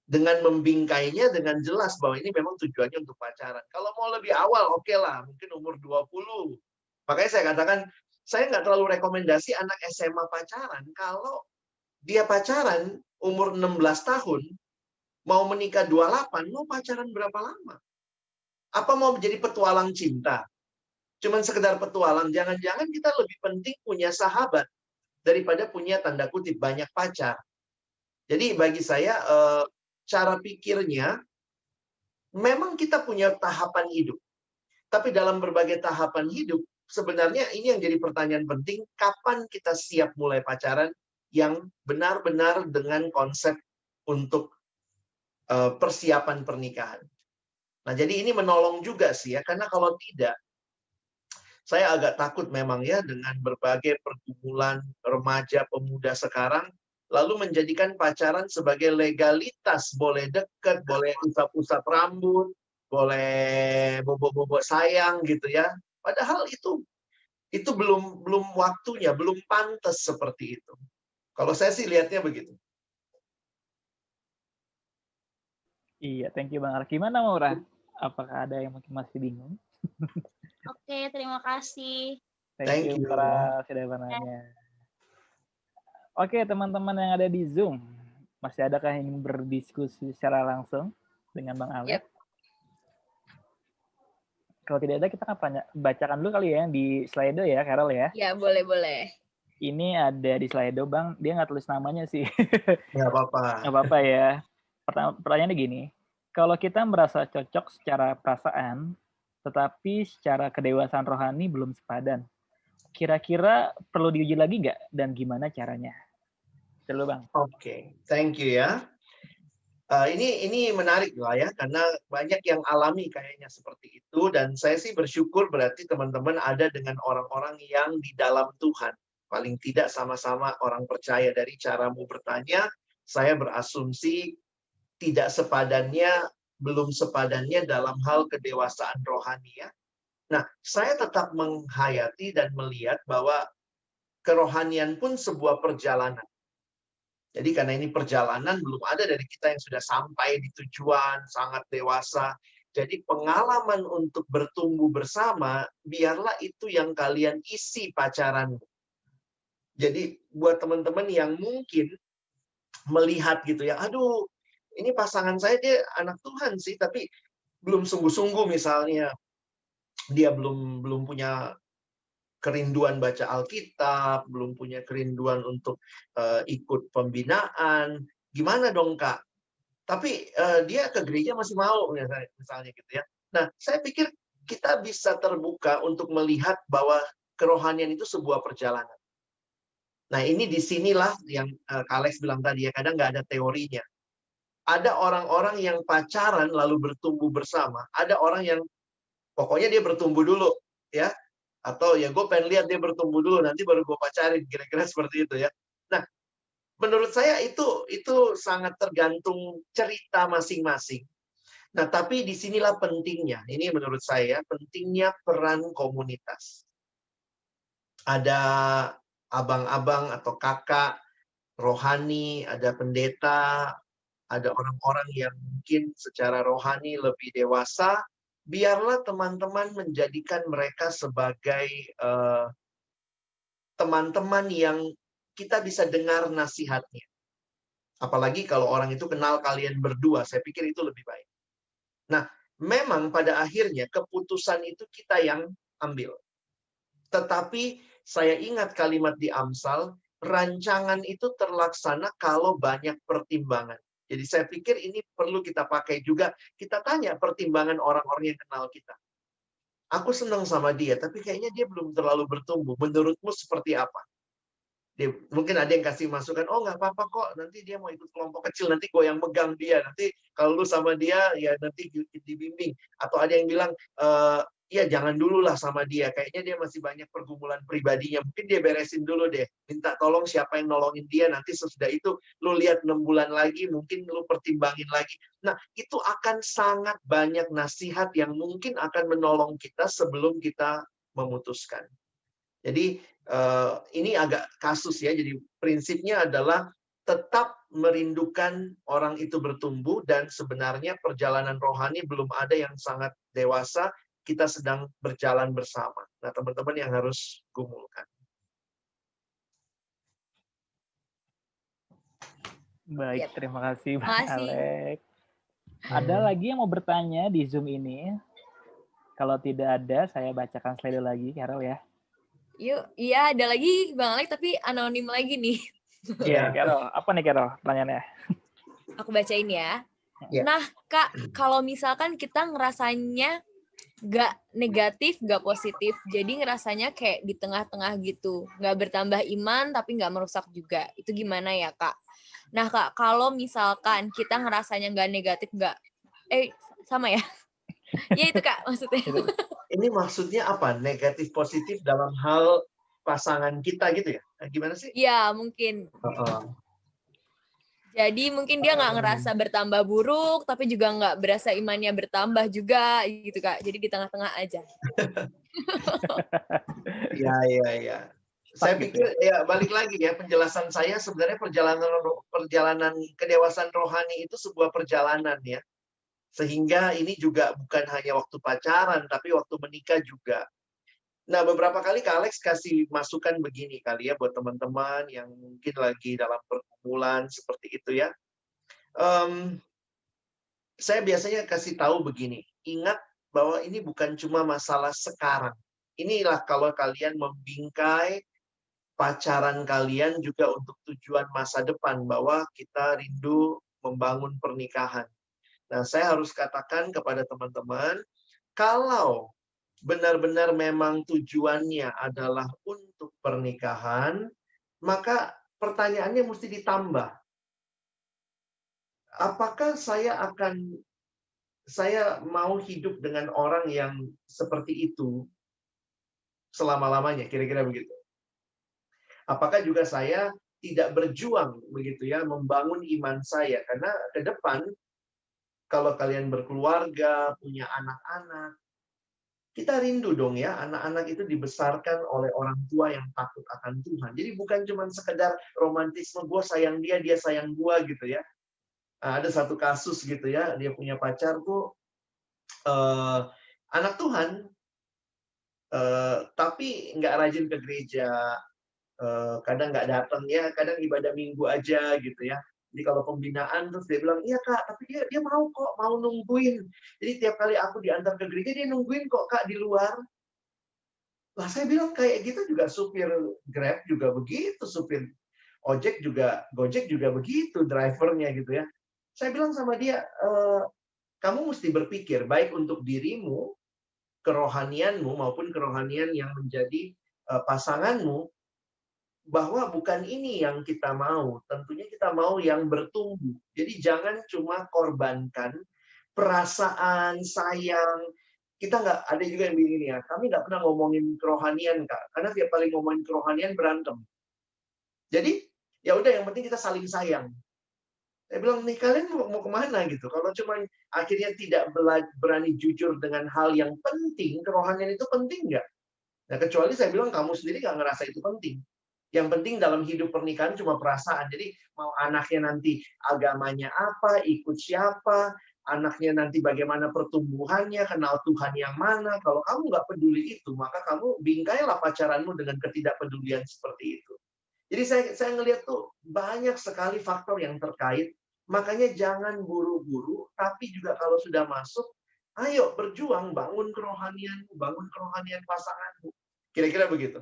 Dengan membingkainya dengan jelas bahwa ini memang tujuannya untuk pacaran. Kalau mau lebih awal, oke lah, mungkin umur 20. Makanya saya katakan, saya nggak terlalu rekomendasi anak SMA pacaran. Kalau dia pacaran umur 16 tahun, mau menikah 28, mau pacaran berapa lama? Apa mau menjadi petualang cinta? Cuman sekedar petualang, jangan-jangan kita lebih penting punya sahabat daripada punya tanda kutip banyak pacar. Jadi bagi saya, cara pikirnya, memang kita punya tahapan hidup. Tapi dalam berbagai tahapan hidup, sebenarnya ini yang jadi pertanyaan penting, kapan kita siap mulai pacaran yang benar-benar dengan konsep untuk persiapan pernikahan. Nah, jadi ini menolong juga sih ya, karena kalau tidak, saya agak takut memang ya dengan berbagai pergumulan remaja pemuda sekarang, lalu menjadikan pacaran sebagai legalitas, boleh deket, boleh usap-usap rambut, boleh bobo-bobo sayang gitu ya. Padahal itu belum waktunya, belum pantas seperti itu. Kalau saya sih lihatnya begitu. Iya, thank you Bang Alex. Gimana Maura? Apakah ada yang mungkin masih bingung? Oke, terima kasih. Thank you para sudah bertanya. Oke, teman-teman yang ada di Zoom, masih adakah yang ingin berdiskusi secara langsung dengan Bang Alex? Yep. Kalau tidak ada, kita akan bacakan dulu kali ya di Slido ya, Carol ya. Ya, boleh-boleh. Ini ada di Slido, Bang. Dia nggak tulis namanya sih. Nggak apa-apa. Nggak apa-apa ya. Pertanyaannya gini, kalau kita merasa cocok secara perasaan, tetapi secara kedewasaan rohani belum sepadan, kira-kira perlu diuji lagi nggak? Dan gimana caranya? Dulu Bang. Oke, thank you ya. Ini menarik lah ya, karena banyak yang alami kayaknya seperti itu, dan saya sih bersyukur berarti teman-teman ada dengan orang-orang yang di dalam Tuhan. Paling tidak sama-sama orang percaya. Dari caramu bertanya, saya berasumsi tidak sepadannya, belum sepadannya dalam hal kedewasaan rohani ya. Nah, saya tetap menghayati dan melihat bahwa kerohanian pun sebuah perjalanan. Jadi karena ini perjalanan, belum ada dari kita yang sudah sampai di tujuan, sangat dewasa. Jadi pengalaman untuk bertumbuh bersama, biarlah itu yang kalian isi pacaran. Jadi buat teman-teman yang mungkin melihat gitu ya, aduh ini pasangan saya dia anak Tuhan sih, tapi belum sungguh-sungguh misalnya. Dia belum punya kerinduan baca Alkitab, belum punya kerinduan untuk ikut pembinaan, gimana dong Kak? Tapi dia ke gereja masih mau, misalnya gitu ya. Nah, saya pikir kita bisa terbuka untuk melihat bahwa kerohanian itu sebuah perjalanan. Nah, ini disinilah yang Alex bilang tadi ya, kadang nggak ada teorinya. Ada orang-orang yang pacaran lalu bertumbuh bersama, ada orang yang pokoknya dia bertumbuh dulu, ya. Atau ya gue pengen lihat dia bertumbuh dulu, nanti baru gue pacarin, kira-kira seperti itu ya. Nah, menurut saya itu sangat tergantung cerita masing-masing. Nah, tapi disinilah pentingnya, ini menurut saya, pentingnya peran komunitas. Ada abang-abang atau kakak rohani, ada pendeta, ada orang-orang yang mungkin secara rohani lebih dewasa, biarlah teman-teman menjadikan mereka sebagai teman-teman yang kita bisa dengar nasihatnya. Apalagi kalau orang itu kenal kalian berdua, saya pikir itu lebih baik. Nah, memang pada akhirnya keputusan itu kita yang ambil. Tetapi saya ingat kalimat di Amsal, rancangan itu terlaksana kalau banyak pertimbangan. Jadi saya pikir ini perlu kita pakai juga. Kita tanya pertimbangan orang-orang yang kenal kita. Aku senang sama dia, tapi kayaknya dia belum terlalu bertumbuh. Menurutmu seperti apa? Mungkin ada yang kasih masukan, oh nggak apa-apa kok, nanti dia mau ikut kelompok kecil, nanti gue yang megang dia, nanti kalau lu sama dia, ya nanti dibimbing. Atau ada yang bilang, ya jangan dulu lah sama dia, kayaknya dia masih banyak pergumulan pribadinya, mungkin dia beresin dulu deh, minta tolong siapa yang nolongin dia, nanti sesudah itu lu lihat 6 bulan lagi, mungkin lu pertimbangin lagi. Nah, itu akan sangat banyak nasihat yang mungkin akan menolong kita sebelum kita memutuskan. Jadi ini agak kasus ya. Jadi prinsipnya adalah tetap merindukan orang itu bertumbuh dan sebenarnya perjalanan rohani belum ada yang sangat dewasa. Kita sedang berjalan bersama. Nah, teman-teman yang harus gumulkan. Baik, terima kasih Bang Makasih. Alex. Ada lagi yang mau bertanya di Zoom ini? Kalau tidak ada, saya bacakan slide lagi, Carol ya. Yuk, iya ada lagi Bang Alex tapi anonim lagi nih. Iya, Carol. Apa nih Carol pertanyaannya? Aku bacain ya. Ya. Nah, Kak, kalau misalkan kita ngerasanya nggak negatif, nggak positif, jadi ngerasanya kayak di tengah-tengah gitu, nggak bertambah iman tapi nggak merusak juga. Itu gimana ya, Kak? Nah, Kak, kalau misalkan kita ngerasanya nggak negatif, sama ya? Ya itu, Kak, maksudnya. Ini maksudnya apa? Negatif positif dalam hal pasangan kita gitu ya? Gimana sih? Iya, mungkin. Jadi mungkin dia nggak ngerasa bertambah buruk, tapi juga nggak berasa imannya bertambah juga, gitu Kak. Jadi di tengah-tengah aja. Iya. Saya pikir ya balik lagi ya, penjelasan saya sebenarnya perjalanan kedewasaan rohani itu sebuah perjalanan ya. Sehingga ini juga bukan hanya waktu pacaran, tapi waktu menikah juga. Nah, beberapa kali Kak Alex kasih masukan begini kali ya buat teman-teman yang mungkin lagi dalam pergumulan seperti itu ya. Saya biasanya kasih tahu begini, ingat bahwa ini bukan cuma masalah sekarang. Inilah kalau kalian membingkai pacaran kalian juga untuk tujuan masa depan, bahwa kita rindu membangun pernikahan. Nah, saya harus katakan kepada teman-teman, kalau benar-benar memang tujuannya adalah untuk pernikahan, maka pertanyaannya mesti ditambah. Apakah saya mau hidup dengan orang yang seperti itu selama-lamanya? Kira-kira begitu. Apakah juga saya tidak berjuang begitu ya, membangun iman saya? Karena ke depan, kalau kalian berkeluarga, punya anak-anak, kita rindu dong ya, anak-anak itu dibesarkan oleh orang tua yang takut akan Tuhan. Jadi bukan cuma sekedar romantisme, gue sayang dia, dia sayang gue gitu ya. Nah, ada satu kasus gitu ya, dia punya pacar tuh anak Tuhan, tapi nggak rajin ke gereja, kadang nggak datang ya, kadang ibadah minggu aja gitu ya. Jadi kalau pembinaan terus dia bilang, iya Kak, tapi dia mau kok, mau nungguin. Jadi tiap kali aku diantar ke gereja, dia nungguin kok Kak di luar. Lah saya bilang kayak gitu juga supir Grab juga begitu, supir Gojek juga begitu, drivernya gitu ya. Saya bilang sama dia, kamu mesti berpikir baik untuk dirimu, kerohanianmu maupun kerohanian yang menjadi pasanganmu, bahwa bukan ini yang kita mau. Tentunya kita mau yang bertumbuh. Jadi jangan cuma korbankan perasaan, sayang. Kita nggak, ada juga yang begini ya, kami nggak pernah ngomongin kerohanian, Kak. Karena tiap kali ngomongin kerohanian berantem. Jadi, ya udah yang penting kita saling sayang. Saya bilang, nih kalian mau kemana gitu? Kalau cuma akhirnya tidak berani jujur dengan hal yang penting, kerohanian itu penting nggak? Nah, kecuali saya bilang kamu sendiri nggak ngerasa itu penting. Yang penting dalam hidup pernikahan cuma perasaan. Jadi mau anaknya nanti agamanya apa, ikut siapa, anaknya nanti bagaimana pertumbuhannya, kenal Tuhan yang mana. Kalau kamu nggak peduli itu, maka kamu bingkailah pacaranmu dengan ketidakpedulian seperti itu. Jadi saya ngelihat tuh banyak sekali faktor yang terkait. Makanya jangan buru-buru, tapi juga kalau sudah masuk, ayo berjuang, bangun kerohanianmu, bangun kerohanian pasanganmu. Kira-kira begitu.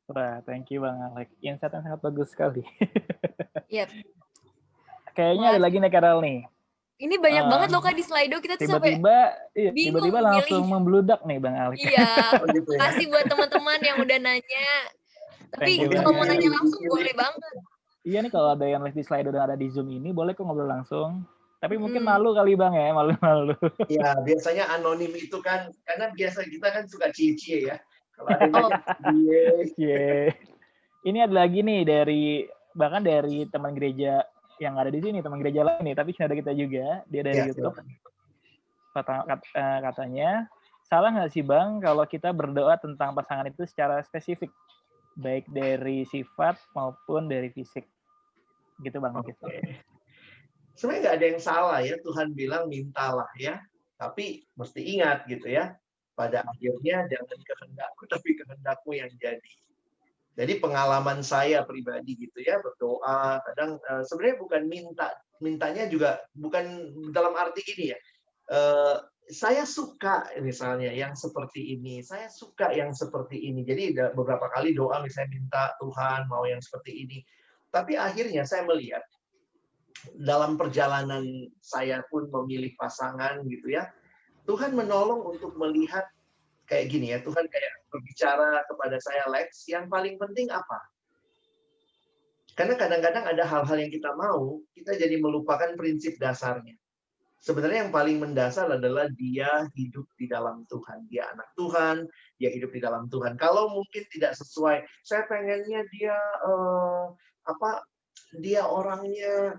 Wah, thank you Bang Alex. Insight yang sangat bagus sekali. Yep. Kayaknya ada Makasih. lagi nih Carol nih. Ini banyak banget loh Um, Kak di Slido, kita tuh sampai Tiba-tiba bingung langsung milih. membludak nih Bang Alex. Iya, Oh, gitu ya. makasih buat teman-teman yang udah nanya. Tapi Thank you kalau mau banget. nanya langsung boleh banget. Iya nih kalau ada yang live di Slido dan ada di Zoom ini, boleh kok ngobrol langsung. Tapi mungkin Hmm. malu kali Bang ya, malu-malu. Ya, biasanya anonim itu kan, karena biasa kita kan suka cie-cie ya. Kalau ada yang Oh. nanya, cie. Yeah. Ini ada lagi nih bahkan dari teman gereja yang ada di sini, teman gereja lain nih, tapi ada kita juga, dia dari Ya, YouTube. Katanya, salah nggak sih Bang kalau kita berdoa tentang pasangan itu secara spesifik, baik dari sifat maupun dari fisik, gitu Bang? Oke. Sebenarnya nggak ada yang salah ya, Tuhan bilang mintalah ya, tapi mesti ingat gitu ya, pada akhirnya jangan kehendakku tapi kehendakmu yang jadi. Jadi pengalaman saya pribadi gitu ya, berdoa kadang sebenarnya bukan mintanya juga bukan dalam arti gini ya. Saya suka misalnya yang seperti ini, saya suka yang seperti ini. Jadi beberapa kali doa misalnya minta Tuhan mau yang seperti ini. Tapi akhirnya saya melihat dalam perjalanan saya pun memilih pasangan gitu ya, Tuhan menolong untuk melihat kayak gini ya, Tuhan kayak berbicara kepada saya, Lex, yang paling penting apa? Karena kadang-kadang ada hal-hal yang kita mau, kita jadi melupakan prinsip dasarnya. Sebenarnya yang paling mendasar adalah dia hidup di dalam Tuhan. Dia anak Tuhan, dia hidup di dalam Tuhan. Kalau mungkin tidak sesuai, saya pengennya dia dia orangnya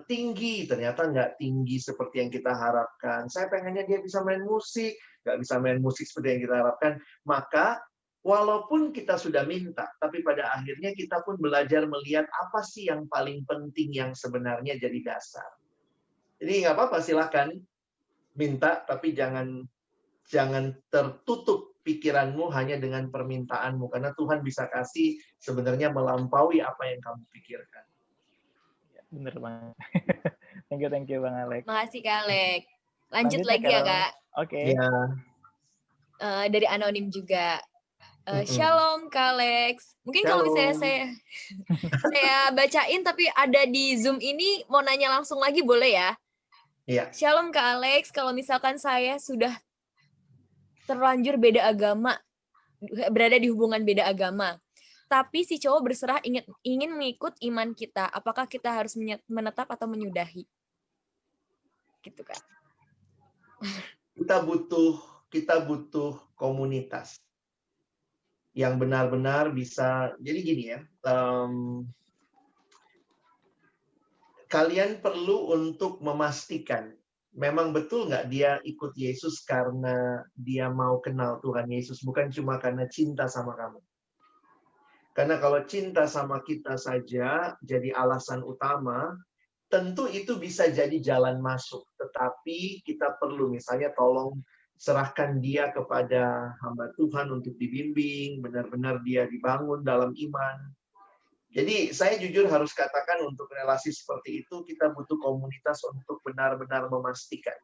tinggi, ternyata nggak tinggi seperti yang kita harapkan. Saya pengennya dia bisa main musik, nggak bisa main musik seperti yang kita harapkan. Maka walaupun kita sudah minta, tapi pada akhirnya kita pun belajar melihat apa sih yang paling penting yang sebenarnya jadi dasar. Jadi nggak apa-apa, silakan minta, tapi jangan tertutup pikiranmu hanya dengan permintaanmu, karena Tuhan bisa kasih sebenarnya melampaui apa yang kamu pikirkan. Bener banget. Thank you Bang Alex. Makasih Kak Alex. Lanjut lagi ya Kak. Oke. Ya. Dari anonim juga. Shalom Kak Alex. Mungkin kalau misalnya saya bacain tapi ada di Zoom ini, mau nanya langsung lagi boleh ya? Iya. Shalom Kak Alex, kalau misalkan saya sudah terlanjur beda agama, berada di hubungan beda agama, tapi si cowok berserah ingin mengikut iman kita, apakah kita harus menetap atau menyudahi? Gitu Kak. Kita butuh komunitas yang benar-benar bisa. Jadi gini ya, kalian perlu untuk memastikan memang betul nggak dia ikut Yesus karena dia mau kenal Tuhan Yesus, bukan cuma karena cinta sama kamu. Karena kalau cinta sama kita saja jadi alasan utama, tentu itu bisa jadi jalan masuk. Tetapi kita perlu misalnya tolong serahkan dia kepada hamba Tuhan untuk dibimbing, benar-benar dia dibangun dalam iman. Jadi saya jujur harus katakan untuk relasi seperti itu kita butuh komunitas untuk benar-benar memastikan.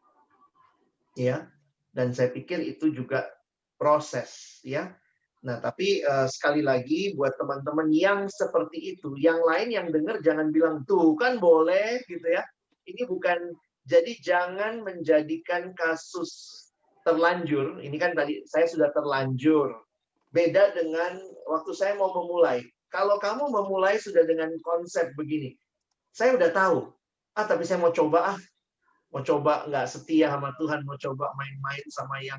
Ya. Dan saya pikir itu juga proses ya. Nah, tapi sekali lagi buat teman-teman yang seperti itu, yang lain yang dengar jangan bilang tuh kan boleh gitu ya. Ini bukan, jadi jangan menjadikan kasus terlanjur. Ini kan tadi saya sudah terlanjur. Beda dengan waktu saya mau memulai. Kalau kamu memulai sudah dengan konsep begini, saya udah tahu. Tapi saya mau coba nggak setia sama Tuhan, mau coba main-main sama yang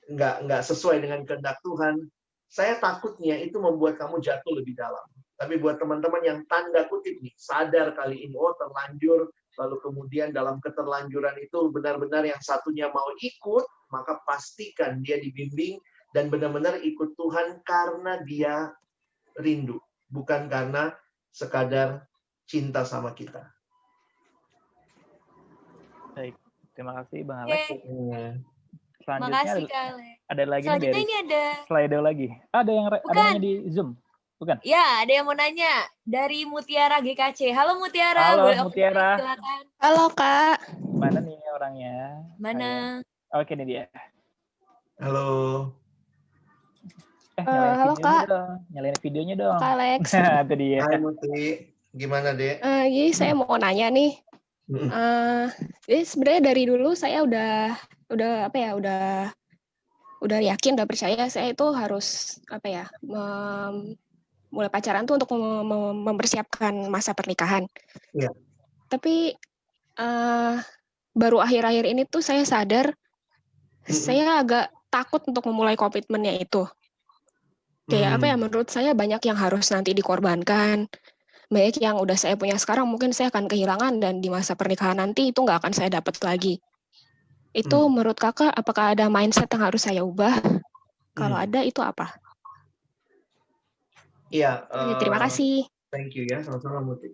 nggak sesuai dengan kehendak Tuhan, saya takutnya itu membuat kamu jatuh lebih dalam. Tapi buat teman-teman yang tanda kutip nih, sadar kali ini, terlanjur, lalu kemudian dalam keterlanjuran itu benar-benar yang satunya mau ikut, maka pastikan dia dibimbing dan benar-benar ikut Tuhan karena dia rindu, bukan karena sekadar cinta sama kita. Baik, terima kasih Bang Alex. Selanjutnya makasih, ada lagi selanjutnya dari ini ada Slido lagi. Ada yang nanya di Zoom, bukan? Ya, ada yang mau nanya dari Mutiara GKC. Halo Mutiara, halo boleh Mutiara. Silakan. Halo Kak. Mana nih orangnya? Mana? Oke, ini dia. Halo. Nyalain Halo videonya Kak, dong. Nyalain videonya dong. Kak Alex. Nah, itu dia. Hai Muti, gimana Dek? Jadi saya mau nanya nih. Jadi sebenarnya dari dulu saya udah apa ya, udah yakin, udah percaya saya itu harus apa ya, mulai pacaran tuh untuk mempersiapkan masa pernikahan. Iya. Tapi baru akhir-akhir ini tuh saya sadar saya agak takut untuk memulai komitmennya itu. Kayak apa ya, menurut saya banyak yang harus nanti dikorbankan. Banyak yang udah saya punya sekarang mungkin saya akan kehilangan, dan di masa pernikahan nanti itu nggak akan saya dapat lagi. Itu menurut Kakak, apakah ada mindset yang harus saya ubah? Kalau ada, itu apa? Iya. Terima kasih. Thank you ya, sama-sama Muti.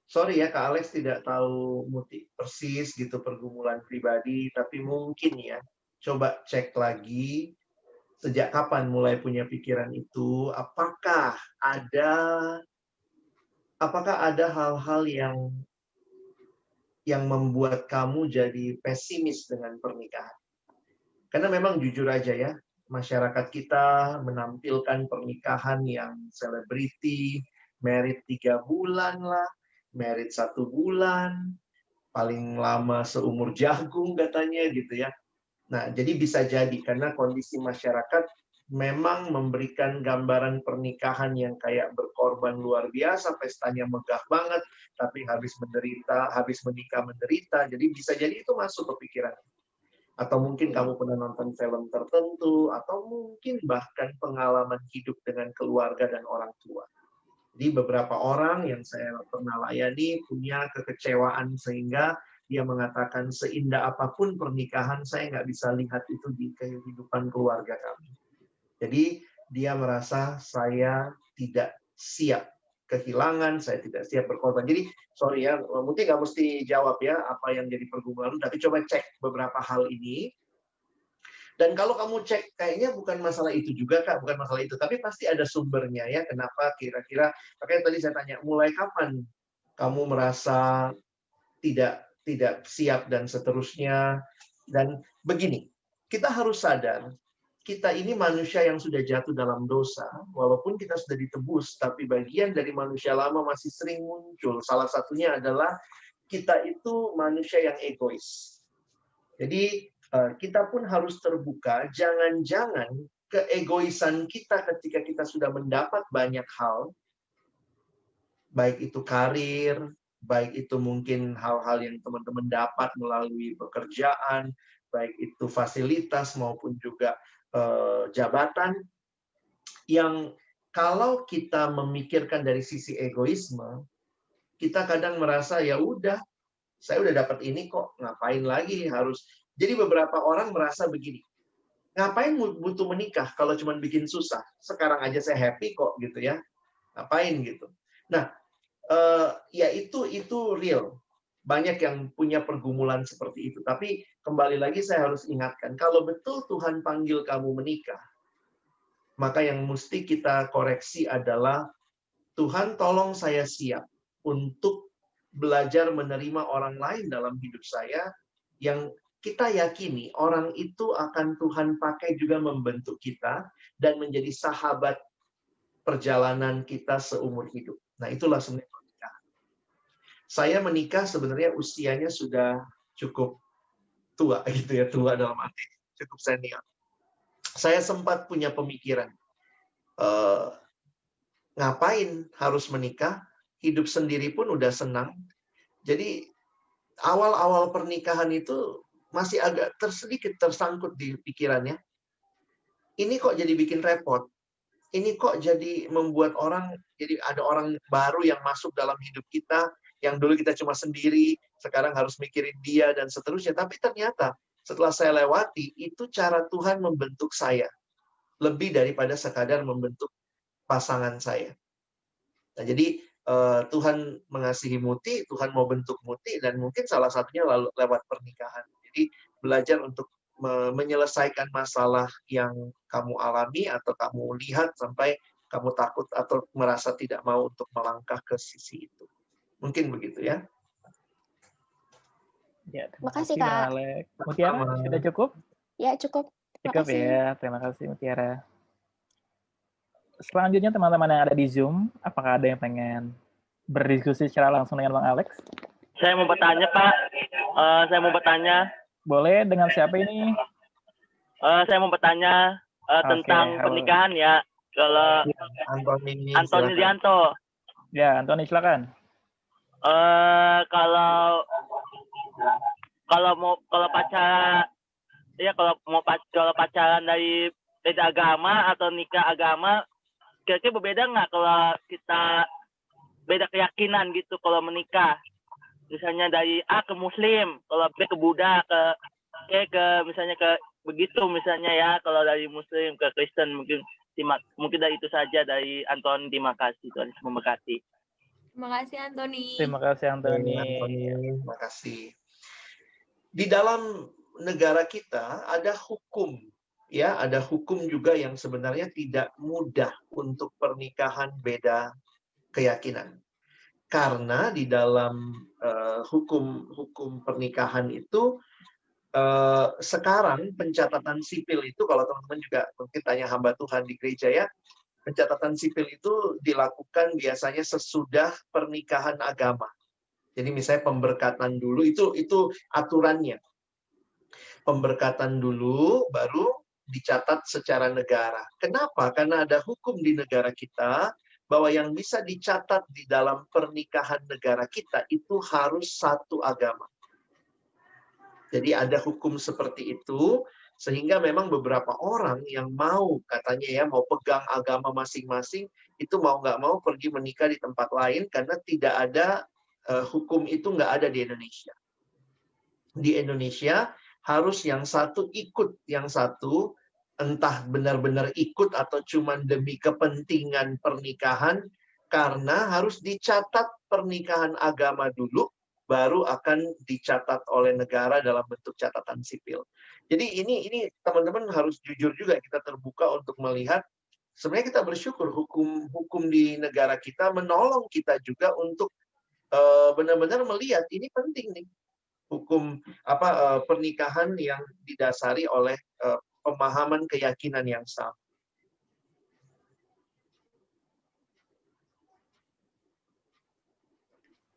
Sorry ya Kak Alex tidak tahu Muti persis gitu pergumulan pribadi, tapi mungkin ya coba cek lagi sejak kapan mulai punya pikiran itu, apakah ada hal-hal yang membuat kamu jadi pesimis dengan pernikahan. Karena memang jujur aja ya, masyarakat kita menampilkan pernikahan yang selebriti, married 3 bulan lah, married 1 bulan, paling lama seumur jagung katanya gitu ya. Nah, jadi bisa jadi karena kondisi masyarakat memang memberikan gambaran pernikahan yang kayak berkorban luar biasa, pestanya megah banget, tapi habis menikah menderita. Jadi bisa jadi itu masuk ke pikiran. Atau mungkin kamu pernah nonton film tertentu, atau mungkin bahkan pengalaman hidup dengan keluarga dan orang tua. Jadi beberapa orang yang saya pernah layani punya kekecewaan sehingga dia mengatakan seindah apapun pernikahan, saya nggak bisa lihat itu di kehidupan keluarga kami. Jadi dia merasa saya tidak siap kehilangan, saya tidak siap berkorban. Jadi sorry ya, mungkin nggak mesti jawab ya apa yang jadi pergumulan, tapi coba cek beberapa hal ini. Dan kalau kamu cek, kayaknya bukan masalah itu juga, Kak, bukan masalah itu. Tapi pasti ada sumbernya ya, kenapa kira-kira, makanya tadi saya tanya, mulai kapan kamu merasa tidak siap dan seterusnya. Dan begini, kita harus sadar, kita ini manusia yang sudah jatuh dalam dosa, walaupun kita sudah ditebus, tapi bagian dari manusia lama masih sering muncul. Salah satunya adalah kita itu manusia yang egois. Jadi kita pun harus terbuka, jangan-jangan keegoisan kita ketika kita sudah mendapat banyak hal, baik itu karir, baik itu mungkin hal-hal yang teman-teman dapat melalui pekerjaan, baik itu fasilitas maupun juga jabatan, yang kalau kita memikirkan dari sisi egoisme, kita kadang merasa ya udah, saya udah dapat ini kok, ngapain lagi harus. Jadi beberapa orang merasa begini, ngapain butuh menikah kalau cuma bikin susah? Sekarang aja saya happy kok gitu ya, ngapain gitu. Nah, ya itu real. Banyak yang punya pergumulan seperti itu. Tapi kembali lagi saya harus ingatkan, kalau betul Tuhan panggil kamu menikah, maka yang mesti kita koreksi adalah, Tuhan tolong saya siap untuk belajar menerima orang lain dalam hidup saya, yang kita yakini orang itu akan Tuhan pakai juga membentuk kita dan menjadi sahabat perjalanan kita seumur hidup. Nah, itulah sebenarnya pernikahan. Saya menikah sebenarnya usianya sudah cukup tua gitu ya, tua dalam arti cukup senior. Saya sempat punya pemikiran, ngapain harus menikah? Hidup sendiri pun udah senang. Jadi awal-awal pernikahan itu masih agak sedikit tersangkut di pikirannya. Ini kok jadi bikin repot? Ini kok jadi membuat orang, jadi ada orang baru yang masuk dalam hidup kita, yang dulu kita cuma sendiri, sekarang harus mikirin dia dan seterusnya. Tapi ternyata setelah saya lewati, itu cara Tuhan membentuk saya. Lebih daripada sekadar membentuk pasangan saya. Nah, jadi Tuhan mengasihi Muti, Tuhan mau bentuk Muti, dan mungkin salah satunya lewat pernikahan. Jadi belajar untuk menyelesaikan masalah yang kamu alami atau kamu lihat sampai kamu takut atau merasa tidak mau untuk melangkah ke sisi itu. Mungkin begitu ya. Ya, terima Makasih, kasih, Kak. Bang Alex. Mutiara, sudah cukup? Ya, cukup. Cukup Makasih. ya, terima kasih Mutiara. selanjutnya teman-teman yang ada di Zoom, apakah ada yang pengen berdiskusi secara langsung dengan Bang Alex? Saya mau bertanya, Pak. Saya mau bertanya. Boleh, dengan siapa ini? Saya mau bertanya tentang pernikahan ya. Kalau Antoni Dianto. Ya, Antoni silakan. Kalau pacaran dari beda agama atau nikah agama, kira-kira berbeda nggak kalau kita beda keyakinan gitu kalau menikah? Misalnya dari A ke Muslim, kalau B ke Buddha, ke misalnya ke begitu misalnya ya, kalau dari Muslim ke Kristen mungkin dari itu saja dari Antoni. Terima kasih, Tuhan Yesus memberkati. Terima kasih Antoni. Terima kasih Antoni. Terima kasih. Di dalam negara kita ada hukum, ya, ada hukum juga yang sebenarnya tidak mudah untuk pernikahan beda keyakinan. Karena di dalam hukum pernikahan itu sekarang pencatatan sipil itu, kalau teman-teman juga mungkin tanya hamba Tuhan di gereja ya, pencatatan sipil itu dilakukan biasanya sesudah pernikahan agama. Jadi misalnya pemberkatan dulu, itu aturannya. Pemberkatan dulu baru dicatat secara negara. Kenapa? Karena ada hukum di negara kita bahwa yang bisa dicatat di dalam pernikahan negara kita itu harus satu agama. Jadi ada hukum seperti itu, sehingga memang beberapa orang yang mau, katanya ya, mau pegang agama masing-masing, itu mau nggak mau pergi menikah di tempat lain, karena tidak ada, hukum itu nggak ada di Indonesia. Di Indonesia, harus yang satu ikut, yang satu, entah benar-benar ikut atau cuma demi kepentingan pernikahan, karena harus dicatat pernikahan agama dulu, baru akan dicatat oleh negara dalam bentuk catatan sipil. Jadi ini teman-teman harus jujur juga, kita terbuka untuk melihat, sebenarnya kita bersyukur hukum di negara kita menolong kita juga untuk benar-benar melihat ini penting nih, hukum pernikahan yang didasari oleh pemahaman keyakinan yang sama.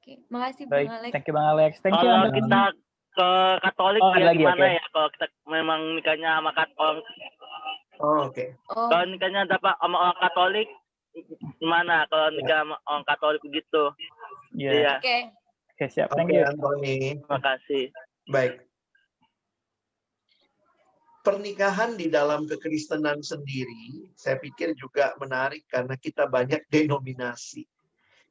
Oke, makasih Bang Alex. Thank you Bang Alex. Thank you. Kalau kita ke Katolik ya gimana ya? Kalau kita memang nikahnya sama Katolik. Oke. Kalau nikahnya dapat sama orang Katolik, gimana? Kalau nikah sama orang Katolik begitu? Iya. Oke, siap. Thank you. Antoni. Terima kasih. Baik. Pernikahan di dalam kekristenan sendiri, saya pikir juga menarik karena kita banyak denominasi.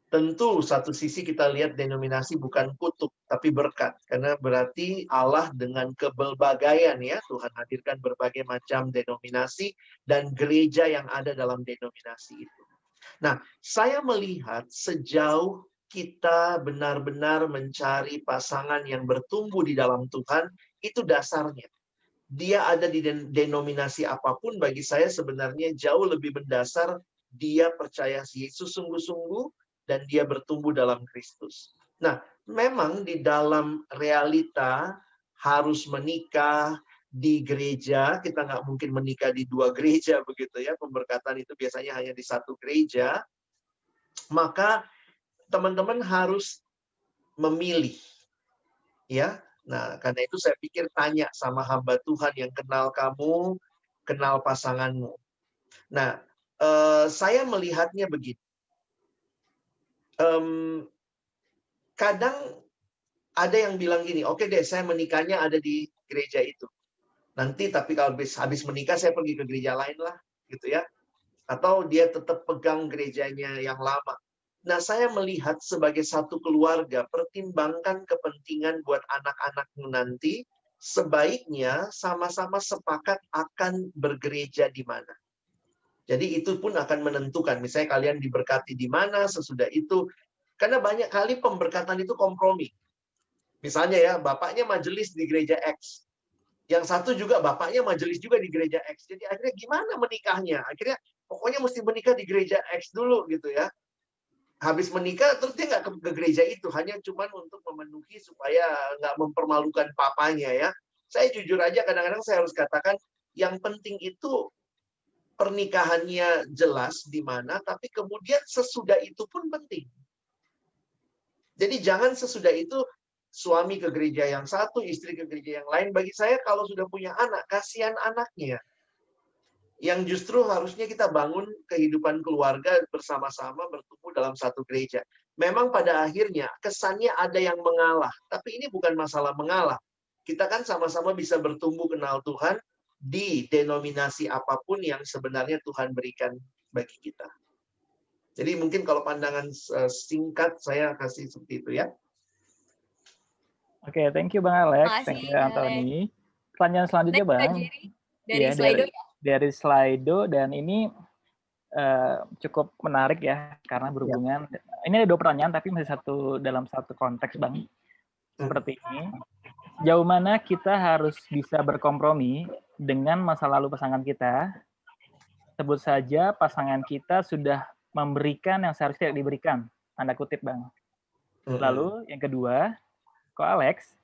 Tentu satu sisi kita lihat denominasi bukan kutuk, tapi berkat. Karena berarti Allah dengan keberbagaian ya, Tuhan hadirkan berbagai macam denominasi dan gereja yang ada dalam denominasi itu. Nah, saya melihat sejauh kita benar-benar mencari pasangan yang bertumbuh di dalam Tuhan, itu dasarnya. Dia ada di denominasi apapun, bagi saya sebenarnya jauh lebih mendasar dia percaya Yesus sungguh-sungguh, dan dia bertumbuh dalam Kristus. Nah, memang di dalam realita harus menikah di gereja, kita nggak mungkin menikah di dua gereja begitu ya, pemberkatan itu biasanya hanya di satu gereja, maka teman-teman harus memilih. Ya, nah karena itu saya pikir tanya sama hamba Tuhan yang kenal kamu, kenal pasanganmu. Nah, saya melihatnya begini. Kadang ada yang bilang gini, oke deh saya menikahnya ada di gereja itu. Nanti tapi kalau habis menikah saya pergi ke gereja lain lah, gitu ya. Atau dia tetap pegang gerejanya yang lama. Nah, saya melihat sebagai satu keluarga, pertimbangkan kepentingan buat anak-anakmu nanti, sebaiknya sama-sama sepakat akan bergereja di mana. Jadi itu pun akan menentukan, misalnya kalian diberkati di mana, sesudah itu. Karena banyak kali pemberkatan itu kompromi. Misalnya ya, bapaknya majelis di gereja X. Yang satu juga bapaknya majelis juga di gereja X. Jadi akhirnya gimana menikahnya? Akhirnya pokoknya mesti menikah di gereja X dulu gitu ya. Habis menikah, terus dia nggak ke gereja itu. Hanya cuma untuk memenuhi supaya nggak mempermalukan papanya ya. Saya jujur aja kadang-kadang saya harus katakan, yang penting itu pernikahannya jelas di mana, tapi kemudian sesudah itu pun penting. Jadi jangan sesudah itu suami ke gereja yang satu, istri ke gereja yang lain. Bagi saya kalau sudah punya anak, kasihan anaknya. Yang justru harusnya kita bangun kehidupan keluarga bersama-sama bertumbuh dalam satu gereja. Memang pada akhirnya kesannya ada yang mengalah, tapi ini bukan masalah mengalah. Kita kan sama-sama bisa bertumbuh kenal Tuhan di denominasi apapun yang sebenarnya Tuhan berikan bagi kita. Jadi mungkin kalau pandangan singkat saya kasih seperti itu ya. Oke, thank you Bang Alex, Makasih, thank you Anthony. Pertanyaan selanjutnya Next, Kak Bang. Jerry. Dari Iya, Slido ya? dari Slido, dan ini cukup menarik ya, karena berhubungan, ini ada 2 pertanyaan tapi masih dalam satu konteks Bang. Seperti ini, sejauh mana kita harus bisa berkompromi dengan masa lalu pasangan kita? Sebut saja pasangan kita sudah memberikan yang seharusnya tidak diberikan, tanda kutip Bang. Lalu yang kedua, Ko Alex,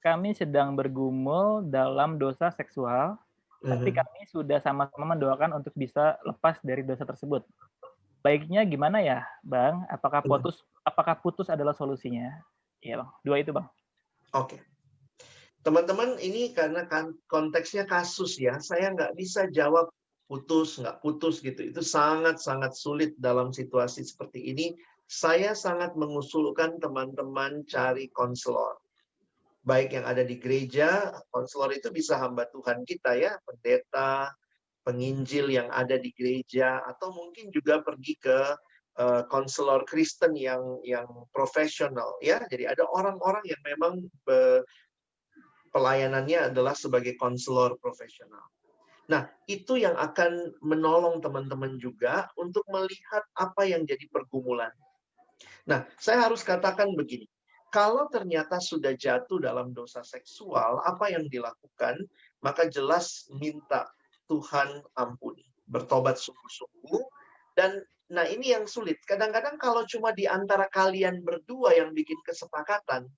kami sedang bergumul dalam dosa seksual, tapi kami sudah sama-sama mendoakan untuk bisa lepas dari dosa tersebut. Baiknya gimana ya, Bang? Apakah putus adalah solusinya? Iya, Bang. 2 itu, Bang. Oke. Teman-teman, ini karena konteksnya kasus ya, saya nggak bisa jawab putus, nggak putus gitu. Itu sangat-sangat sulit dalam situasi seperti ini. Saya sangat mengusulkan teman-teman cari konselor. Baik yang ada di gereja, konselor itu bisa hamba Tuhan kita ya, pendeta, penginjil yang ada di gereja, atau mungkin juga pergi ke konselor Kristen yang profesional ya. Jadi ada orang-orang yang memang pelayanannya adalah sebagai konselor profesional. Nah, itu yang akan menolong teman-teman juga untuk melihat apa yang jadi pergumulan. Nah, saya harus katakan begini. Kalau ternyata sudah jatuh dalam dosa seksual, apa yang dilakukan? Maka jelas minta Tuhan ampuni. Bertobat sungguh-sungguh. Dan nah ini yang sulit. Kadang-kadang kalau cuma di antara kalian berdua yang bikin kesepakatan,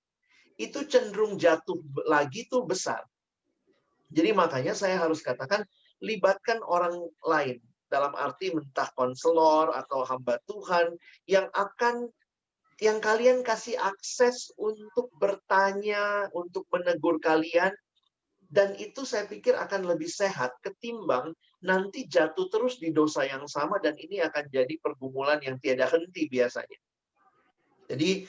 itu cenderung jatuh lagi tuh besar. Jadi makanya saya harus katakan, libatkan orang lain. Dalam arti entah konselor atau hamba Tuhan yang kalian kasih akses untuk bertanya, untuk menegur kalian, dan itu saya pikir akan lebih sehat ketimbang nanti jatuh terus di dosa yang sama, dan ini akan jadi pergumulan yang tiada henti biasanya. Jadi,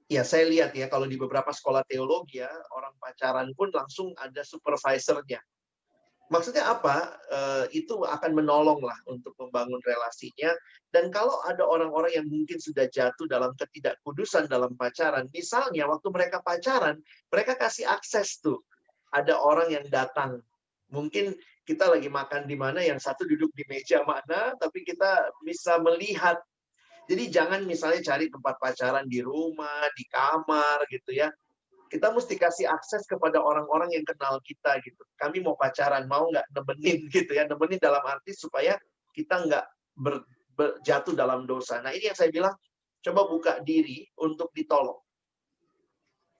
ya saya lihat ya, kalau di beberapa sekolah teologi ya, orang pacaran pun langsung ada supervisornya. Maksudnya apa? Itu akan menolong lah untuk membangun relasinya. Dan kalau ada orang-orang yang mungkin sudah jatuh dalam ketidakkudusan dalam pacaran, misalnya waktu mereka pacaran, mereka kasih akses tuh. Ada orang yang datang. Mungkin kita lagi makan di mana, yang satu duduk di meja mana, tapi kita bisa melihat. Jadi jangan misalnya cari tempat pacaran di rumah, di kamar gitu ya. Kita mesti kasih akses kepada orang-orang yang kenal kita gitu. Kami mau pacaran, mau nggak nemenin gitu ya. Nemenin dalam arti supaya kita nggak jatuh dalam dosa. Nah ini yang saya bilang, coba buka diri untuk ditolong.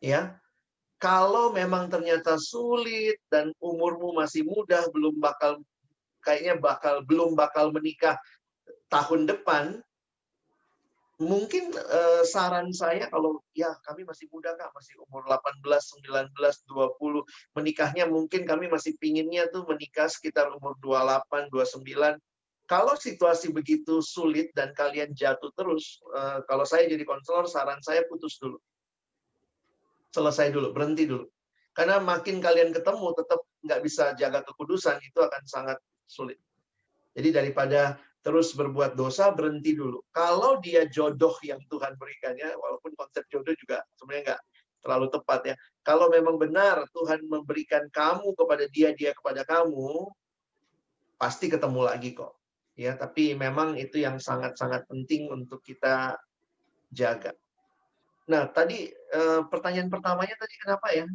Ya, kalau memang ternyata sulit dan umurmu masih muda, belum bakal menikah tahun depan, mungkin saran saya, kalau ya kami masih muda Kak, masih umur 18, 19, 20, menikahnya mungkin kami masih pinginnya tuh menikah sekitar umur 28, 29. Kalau situasi begitu sulit dan kalian jatuh terus, kalau saya jadi konselor, saran saya putus dulu. Selesai dulu, berhenti dulu. Karena makin kalian ketemu, tetap nggak bisa jaga kekudusan, itu akan sangat sulit. Jadi daripada terus berbuat dosa, berhenti dulu. Kalau dia jodoh yang Tuhan berikan ya, walaupun konsep jodoh juga sebenarnya nggak terlalu tepat ya. Kalau memang benar Tuhan memberikan kamu kepada dia, dia kepada kamu, pasti ketemu lagi kok. Ya, tapi memang itu yang sangat-sangat penting untuk kita jaga. Nah, tadi pertanyaan pertamanya tadi kenapa ya?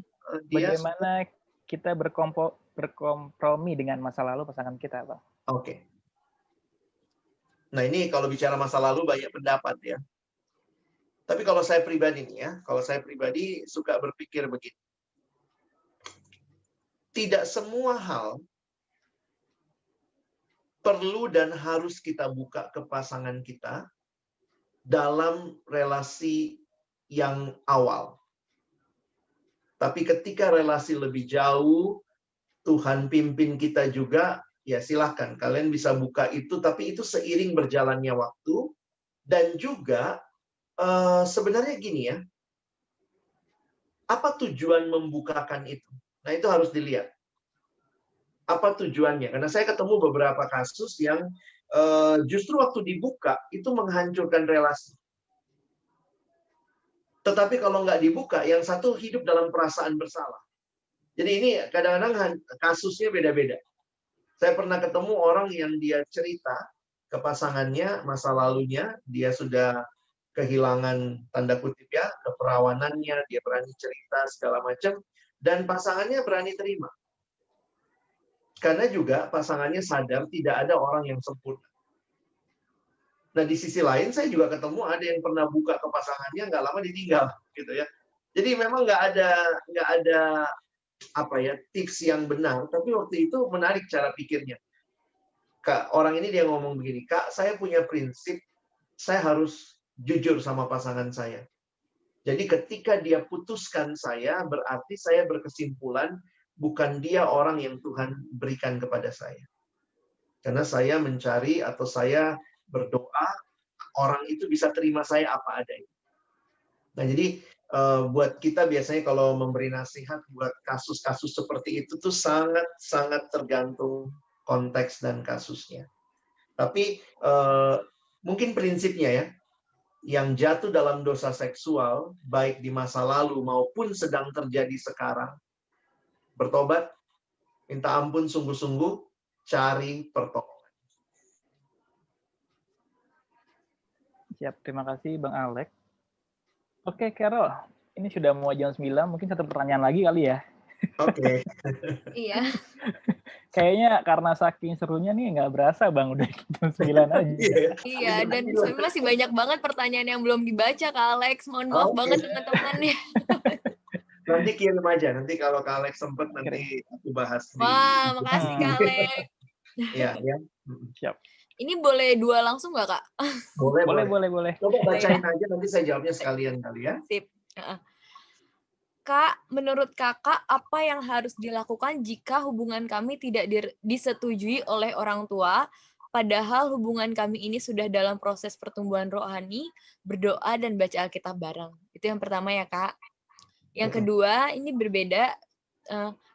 Bagaimana kita berkompromi dengan masa lalu pasangan kita, Pak? Oke. Nah ini kalau bicara masa lalu banyak pendapat ya. Tapi kalau saya pribadi nih ya, kalau saya pribadi suka berpikir begini. Tidak semua hal perlu dan harus kita buka ke pasangan kita dalam relasi yang awal. Tapi ketika relasi lebih jauh, Tuhan pimpin kita juga, ya silahkan. Kalian bisa buka itu, tapi itu seiring berjalannya waktu. Dan juga sebenarnya gini ya, apa tujuan membukakan itu? Nah, itu harus dilihat. Apa tujuannya? Karena saya ketemu beberapa kasus yang justru waktu dibuka, itu menghancurkan relasi. Tetapi kalau nggak dibuka, yang satu hidup dalam perasaan bersalah. Jadi ini kadang-kadang kasusnya beda-beda. Saya pernah ketemu orang yang dia cerita ke pasangannya, masa lalunya, dia sudah kehilangan tanda kutip ya, keperawanannya, dia berani cerita segala macam, dan pasangannya berani terima. Karena juga pasangannya sadar tidak ada orang yang sempurna. Nah, di sisi lain saya juga ketemu ada yang pernah buka ke pasangannya, nggak lama ditinggal, gitu ya. Jadi memang nggak ada apa ya tips yang benar, tapi waktu itu menarik cara pikirnya. Kak, orang ini dia ngomong begini, Kak, saya punya prinsip, saya harus jujur sama pasangan saya. Jadi ketika dia putuskan saya, berarti saya berkesimpulan bukan dia orang yang Tuhan berikan kepada saya. Karena saya mencari atau saya berdoa, orang itu bisa terima saya apa adanya. Nah, jadi buat kita biasanya kalau memberi nasihat buat kasus-kasus seperti itu tuh sangat tergantung konteks dan kasusnya. Tapi mungkin prinsipnya ya, yang jatuh dalam dosa seksual, baik di masa lalu maupun sedang terjadi sekarang, bertobat, minta ampun sungguh-sungguh, cari pertolongan. Siap, terima kasih Bang Alex. Oke, Carol, ini sudah mau jam 9, mungkin satu pertanyaan lagi kali ya. Oke. Iya. Kayaknya karena saking serunya nih nggak berasa Bang, udah jam 9 aja. Iya, dan masih banyak banget pertanyaan yang belum dibaca Kak Alex. Mohon maaf banget teman-teman ya. Nanti kirim aja, nanti kalau Kak Alex sempet nanti aku bahas. Wah, makasih Kak Alex. Ya. Siap. Ini boleh 2 langsung nggak, Kak? Boleh. Coba bacain aja, nanti saya jawabnya sekalian kali ya. Sip. Kak, menurut Kakak, apa yang harus dilakukan jika hubungan kami tidak disetujui oleh orang tua, padahal hubungan kami ini sudah dalam proses pertumbuhan rohani, berdoa, dan baca Alkitab bareng? Itu yang pertama ya, Kak. Yang kedua, ini berbeda.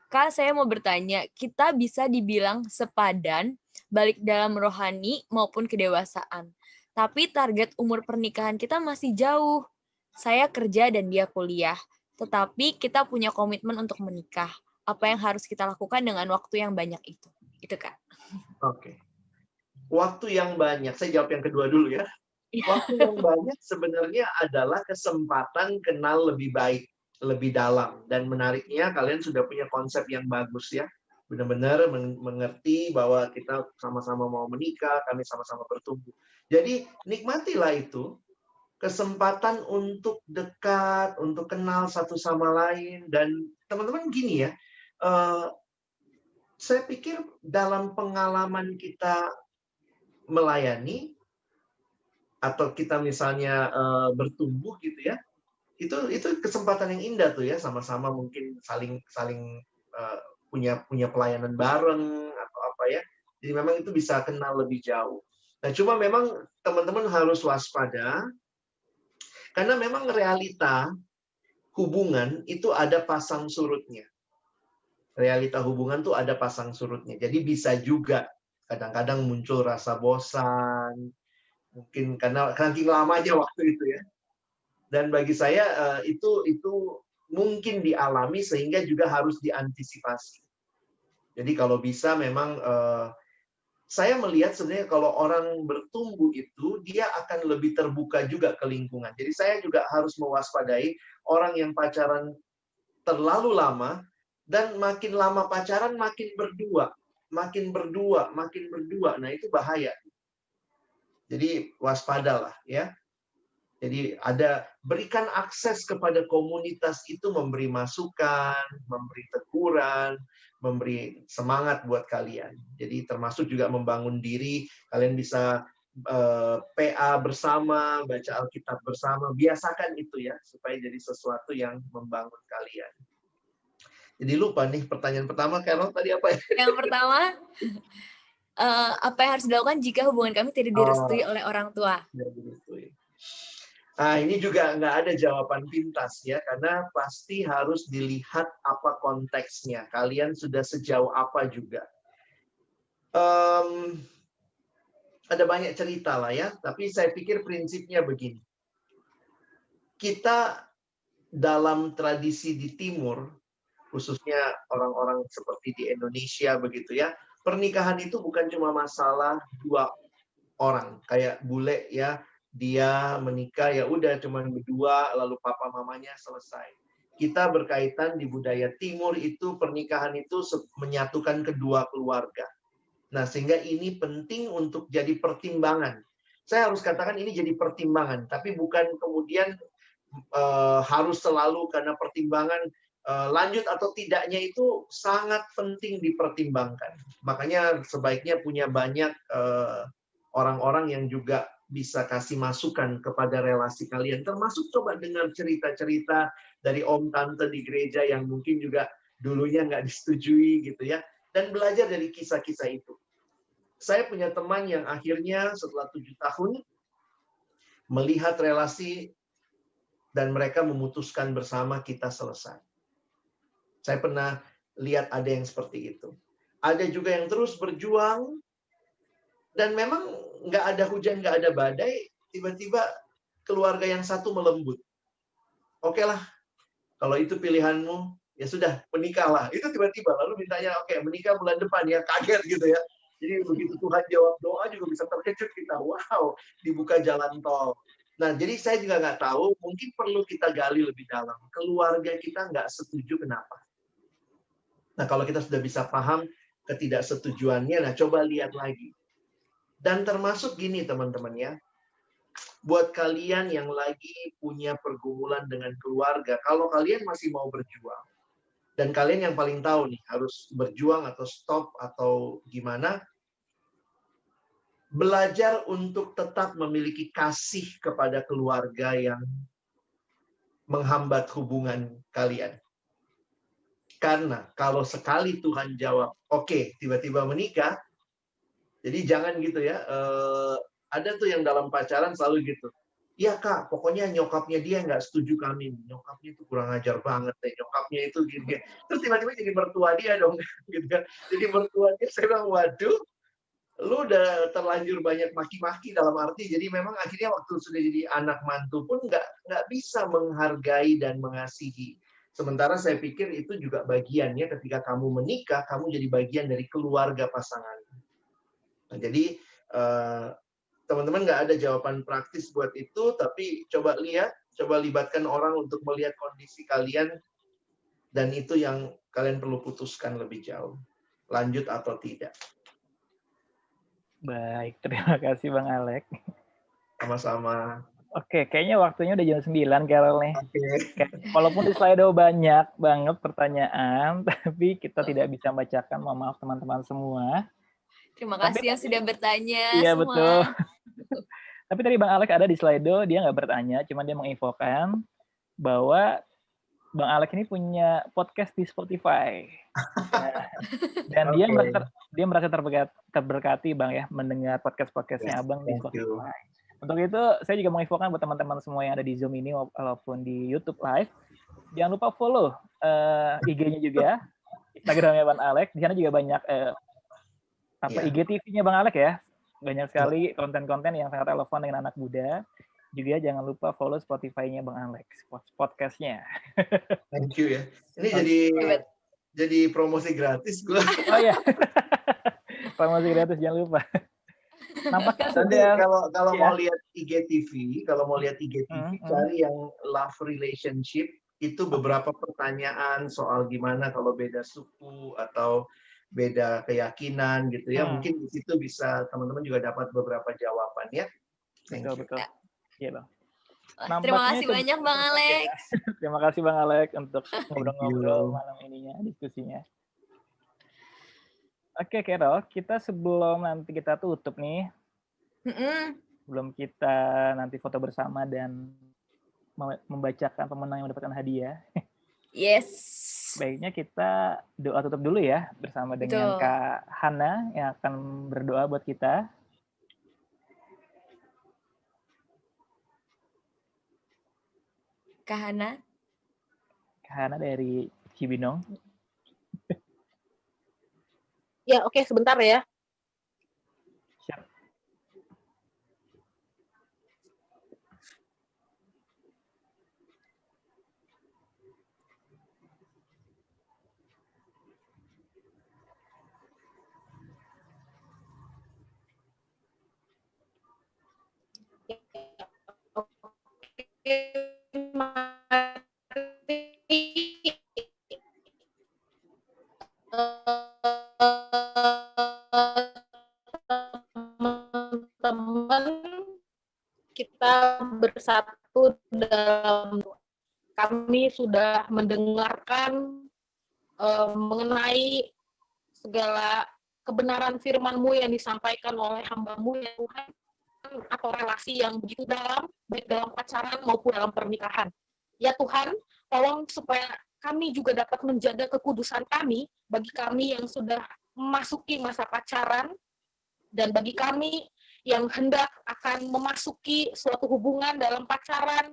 Kak, saya mau bertanya, kita bisa dibilang sepadan, baik dalam rohani maupun kedewasaan. Tapi target umur pernikahan kita masih jauh. Saya kerja dan dia kuliah. Tetapi kita punya komitmen untuk menikah. Apa yang harus kita lakukan dengan waktu yang banyak itu? Itu, Kak. Oke. Waktu yang banyak, saya jawab yang kedua dulu ya. Waktu yang banyak sebenarnya adalah kesempatan kenal lebih baik, lebih dalam. Dan menariknya, kalian sudah punya konsep yang bagus ya. Benar-benar mengerti bahwa kita sama-sama mau menikah, kami sama-sama bertumbuh. Jadi nikmatilah itu, kesempatan untuk dekat, untuk kenal satu sama lain. Dan teman-teman gini ya, saya pikir dalam pengalaman kita melayani, atau kita misalnya bertumbuh gitu ya, itu kesempatan yang indah tuh ya, sama-sama mungkin saling punya pelayanan bareng atau apa ya. Jadi memang itu bisa kenal lebih jauh. Nah, cuma memang teman-teman harus waspada karena memang realita hubungan itu ada pasang surutnya. Realita hubungan tuh ada pasang surutnya. Jadi bisa juga kadang-kadang muncul rasa bosan, mungkin karena saking lama aja waktu itu ya. Dan bagi saya itu mungkin dialami sehingga juga harus diantisipasi. Jadi kalau bisa memang saya melihat sebenarnya kalau orang bertumbuh itu dia akan lebih terbuka juga ke lingkungan. Jadi saya juga harus mewaspadai orang yang pacaran terlalu lama dan makin lama pacaran makin berdua. Nah itu bahaya. Jadi waspadalah ya. Jadi berikan akses kepada komunitas itu, memberi masukan, memberi teguran, memberi semangat buat kalian. Jadi termasuk juga membangun diri, kalian bisa PA bersama, baca Alkitab bersama, biasakan itu ya, supaya jadi sesuatu yang membangun kalian. Jadi lupa nih pertanyaan pertama, Carol tadi apa ya? Yang pertama, apa yang harus dilakukan jika hubungan kami tidak direstui oleh orang tua? Tidak direstui. Nah, ini juga nggak ada jawaban pintas ya, karena pasti harus dilihat apa konteksnya. Kalian sudah sejauh apa juga. Ada banyak cerita lah ya, tapi saya pikir prinsipnya begini. Kita dalam tradisi di Timur, khususnya orang-orang seperti di Indonesia begitu ya, pernikahan itu bukan cuma masalah dua orang, kayak bule ya, dia menikah ya udah cuman berdua lalu papa mamanya selesai. Kita berkaitan di budaya Timur itu pernikahan itu menyatukan kedua keluarga. Nah, sehingga ini penting untuk jadi pertimbangan. Saya harus katakan ini jadi pertimbangan, tapi bukan kemudian harus selalu, karena pertimbangan lanjut atau tidaknya itu sangat penting dipertimbangkan. Makanya sebaiknya punya banyak orang-orang yang juga bisa kasih masukan kepada relasi kalian, termasuk coba dengar cerita-cerita dari om tante di gereja yang mungkin juga dulunya nggak disetujui gitu ya, dan belajar dari kisah-kisah itu. Saya punya teman yang akhirnya setelah 7 tahun melihat relasi dan mereka memutuskan bersama, kita selesai. Saya pernah lihat ada yang seperti itu. Ada juga yang terus berjuang dan memang nggak ada hujan, nggak ada badai, tiba-tiba keluarga yang satu melembut. Oke lah, kalau itu pilihanmu, ya sudah, menikahlah. Itu tiba-tiba, lalu mintanya, oke, menikah bulan depan ya, kaget gitu ya. Jadi begitu Tuhan jawab doa juga bisa terkejut kita, wow, dibuka jalan tol. Nah, jadi saya juga nggak tahu, mungkin perlu kita gali lebih dalam. Keluarga kita nggak setuju, kenapa? Nah, kalau kita sudah bisa paham ketidaksetujuannya, nah coba lihat lagi. Dan termasuk gini teman-teman ya, buat kalian yang lagi punya pergumulan dengan keluarga, kalau kalian masih mau berjuang, dan kalian yang paling tahu nih, harus berjuang atau stop atau gimana, belajar untuk tetap memiliki kasih kepada keluarga yang menghambat hubungan kalian. Karena kalau sekali Tuhan jawab, oke, tiba-tiba menikah, jadi jangan gitu ya, ada tuh yang dalam pacaran selalu gitu. Iya kak, pokoknya nyokapnya dia nggak setuju kami. Nyokapnya itu kurang ajar banget deh. Nyokapnya itu gini. Terus tiba-tiba jadi mertua dia dong. Gitu kan. Jadi mertua dia, saya bilang, waduh, lu udah terlanjur banyak maki-maki dalam arti. Jadi memang akhirnya waktu sudah jadi anak mantu pun nggak bisa menghargai dan mengasihi. Sementara saya pikir itu juga bagiannya ketika kamu menikah, kamu jadi bagian dari keluarga pasangan. Nah, jadi teman-teman nggak ada jawaban praktis buat itu, tapi coba lihat, coba libatkan orang untuk melihat kondisi kalian, dan itu yang kalian perlu putuskan lebih jauh, lanjut atau tidak. Baik, terima kasih Bang Alex. Sama-sama. Oke, kayaknya waktunya udah jam 9, Carol nih. Oke. Walaupun di Slido banyak banget pertanyaan, tapi kita tidak bisa bacakan, mohon maaf teman-teman semua. Terima kasih yang sudah bertanya iya, semua. Betul. Tapi tadi Bang Alex ada di Slido, dia nggak bertanya, cuma dia menginfokan bahwa Bang Alex ini punya podcast di Spotify. Nah, dan dia merasa terberkati Bang ya, mendengar podcast-podcastnya Abang di Spotify. Untuk itu, saya juga menginfokan buat teman-teman semua yang ada di Zoom ini walaupun di YouTube Live, jangan lupa follow IG-nya juga, Instagramnya Bang Alex. Di sana juga banyak IGTV-nya Bang Alex ya. Banyak sekali konten-konten yang sangat relevan dengan anak muda. Juga jangan lupa follow Spotify-nya Bang Alex, podcast-nya. Thank you ya. Ini jadi promosi gratis gue. Oh ya. Promosi gratis jangan lupa. Nampaknya nanti sudah kalau mau lihat IGTV, cari yang love relationship, itu beberapa pertanyaan soal gimana kalau beda suku atau beda keyakinan gitu ya. Mungkin di situ bisa teman-teman juga dapat beberapa jawaban ya. Betul. Iya, Bang. Terima Nampaknya kasih banyak Bang cukup ya. Alex. Terima kasih Bang Alex untuk Thank ngobrol-ngobrol you. malam ininya, diskusinya. Oke, Carol, kita sebelum nanti kita tutup nih, sebelum kita nanti foto bersama dan membacakan pemenang yang mendapatkan hadiah, Yes. baiknya kita doa tutup dulu ya bersama dengan Betul. Kak Hana yang akan berdoa buat kita. Kak Hana. Kak Hana dari Cibinong. Ya, oke, sebentar ya. Siap. Teman-teman, kita bersatu dalam kami sudah mendengarkan mengenai segala kebenaran firman-Mu yang disampaikan oleh hamba-Mu ya Tuhan, atau relasi yang begitu dalam, baik dalam pacaran maupun dalam pernikahan. Ya Tuhan, tolong supaya kami juga dapat menjaga kekudusan kami, bagi kami yang sudah memasuki masa pacaran, dan bagi kami yang hendak akan memasuki suatu hubungan dalam pacaran,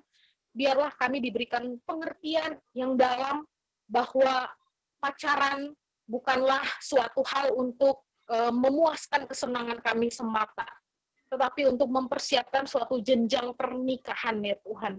biarlah kami diberikan pengertian yang dalam bahwa pacaran bukanlah suatu hal untuk memuaskan kesenangan kami semata, tetapi untuk mempersiapkan suatu jenjang pernikahan ya Tuhan.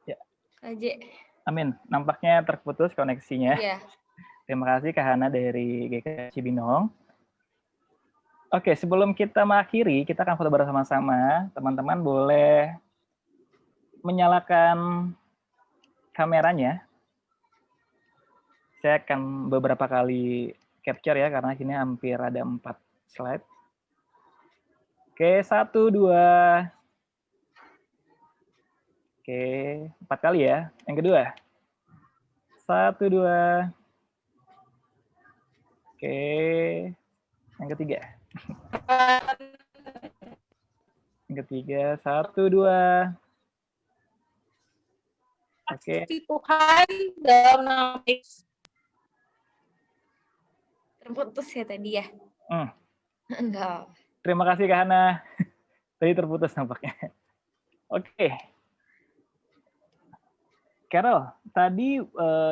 Ya. Aja. Amin. Nampaknya terputus koneksinya. Iya. Terima kasih Kak Hana dari GK Cibinong. Oke, sebelum kita mengakhiri, kita akan foto bersama-sama. Teman-teman boleh menyalakan kameranya. Saya akan beberapa kali capture ya, karena ini hampir ada 4 slide. Oke, 1, 2. Oke, 4 kali ya. Yang kedua. 1, 2. Oke, yang ketiga. Yang ketiga, 1, 2. Oke. Tuhan dalam nama Terputus ya tadi ya? Enggak. Terima kasih Kak Hana. Tadi terputus nampaknya. Oke. Carol, tadi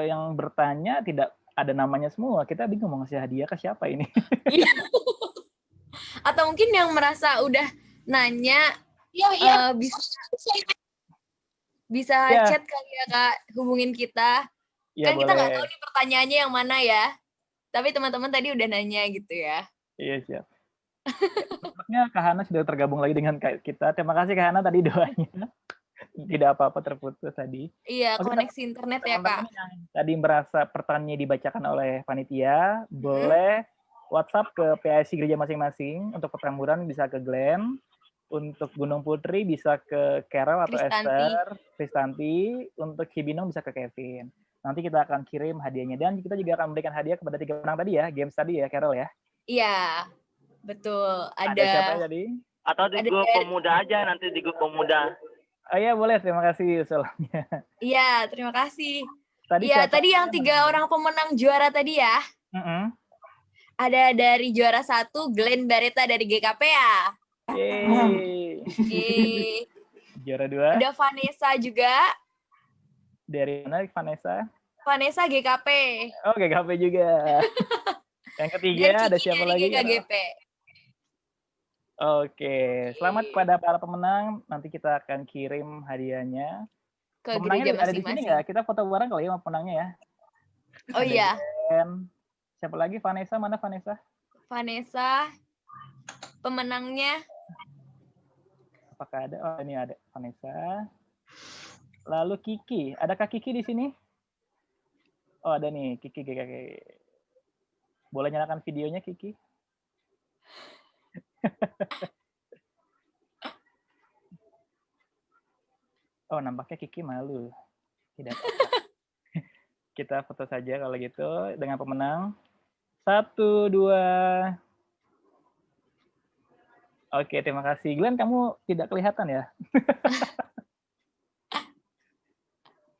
yang bertanya tidak ada namanya semua. Kita bingung mau ngasih hadiah ke siapa ini. Atau mungkin yang merasa udah nanya, bisa Ya. chat kali ya Kak, hubungin kita. Ya, Kan kita nggak boleh. tahu nih pertanyaannya yang mana ya. Tapi teman-teman tadi udah nanya gitu ya. Iya, siap. Nampaknya Kak Hana sudah tergabung lagi dengan kita. Terima kasih Kak Hana tadi doanya. Tidak apa-apa terputus tadi. Iya, Oke, koneksi internet ya Kak. teman-teman yang tadi merasa pertanyaannya dibacakan oleh panitia, boleh WhatsApp ke PAC gereja masing-masing. Untuk Petamburan bisa ke Glenn. Untuk Gunung Putri bisa ke Carol atau Esther, Kristanti. Untuk Cibinong bisa ke Kevin. Nanti kita akan kirim hadiahnya. Dan kita juga akan memberikan hadiah kepada 3 pemenang tadi ya, games tadi ya, Carol ya. Iya, betul. Ada siapa ya tadi? Atau di grup pemuda aja, nanti di grup pemuda. Oh iya, boleh. Terima kasih usulannya. Iya, terima kasih. Tadi Iya, tadi yang 3 orang pemenang juara tadi ya. Ada dari juara 1, Glenn Bareta dari GKPA. Yeay. Juara 2. Ada Vanessa juga. Dari mana Vanessa? Vanessa GKP. Oh, GKP juga. Yang ketiga ada siapa lagi? GKGP. Oke, selamat kepada para pemenang. Nanti kita akan kirim hadiahnya. Ke Pemenangnya gereja ada di sini masing-masing. nggak? Kita foto bareng kali ya sama pemenangnya ya. Oh Ada iya. Glenn. Siapa lagi? Vanessa, mana Vanessa? Vanessa. Pemenangnya Apakah ada? Oh, ini ada Vanessa. Lalu Kiki. Adakah Kiki di sini? Oh, ada nih Kiki. Boleh nyalakan videonya, Kiki? Oh, nampaknya Kiki malu. Tidak apa-apa. Kita foto saja kalau gitu dengan pemenang. 1, 2. Oke, terima kasih. Glenn, kamu tidak kelihatan ya?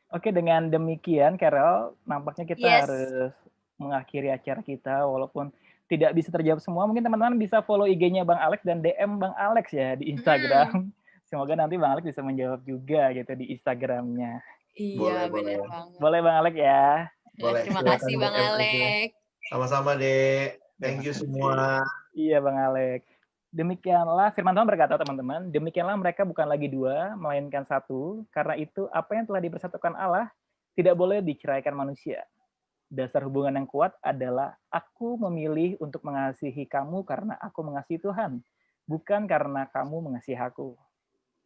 Oke, dengan demikian, Carol, nampaknya kita harus mengakhiri acara kita, walaupun tidak bisa terjawab semua. Mungkin teman-teman bisa follow IG-nya Bang Alex dan DM Bang Alex ya di Instagram. Semoga nanti Bang Alex bisa menjawab juga gitu di Instagramnya. Iya, benar banget. Boleh Bang Alex ya? Boleh. Terima kasih Bang Alex. Sama-sama, Dek. Thank you semua. Iya, Bang Alex. Demikianlah firman Tuhan berkata, teman-teman, demikianlah mereka bukan lagi dua, melainkan satu. Karena itu, apa yang telah dipersatukan Allah tidak boleh diceraikan manusia. Dasar hubungan yang kuat adalah aku memilih untuk mengasihi kamu karena aku mengasihi Tuhan, bukan karena kamu mengasihi aku.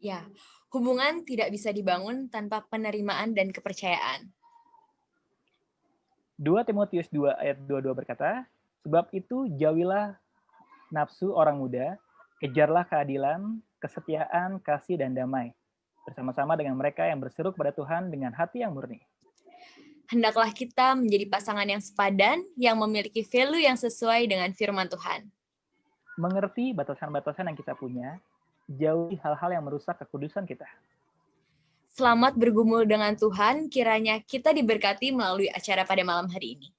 Ya, hubungan tidak bisa dibangun tanpa penerimaan dan kepercayaan. 2 Timotius 2 ayat 22 berkata, sebab itu jauhilah nafsu orang muda, kejarlah keadilan, kesetiaan, kasih, dan damai, bersama-sama dengan mereka yang berseru kepada Tuhan dengan hati yang murni. Hendaklah kita menjadi pasangan yang sepadan, yang memiliki value yang sesuai dengan firman Tuhan. Mengerti batasan-batasan yang kita punya, jauhi hal-hal yang merusak kekudusan kita. Selamat bergumul dengan Tuhan, kiranya kita diberkati melalui acara pada malam hari ini.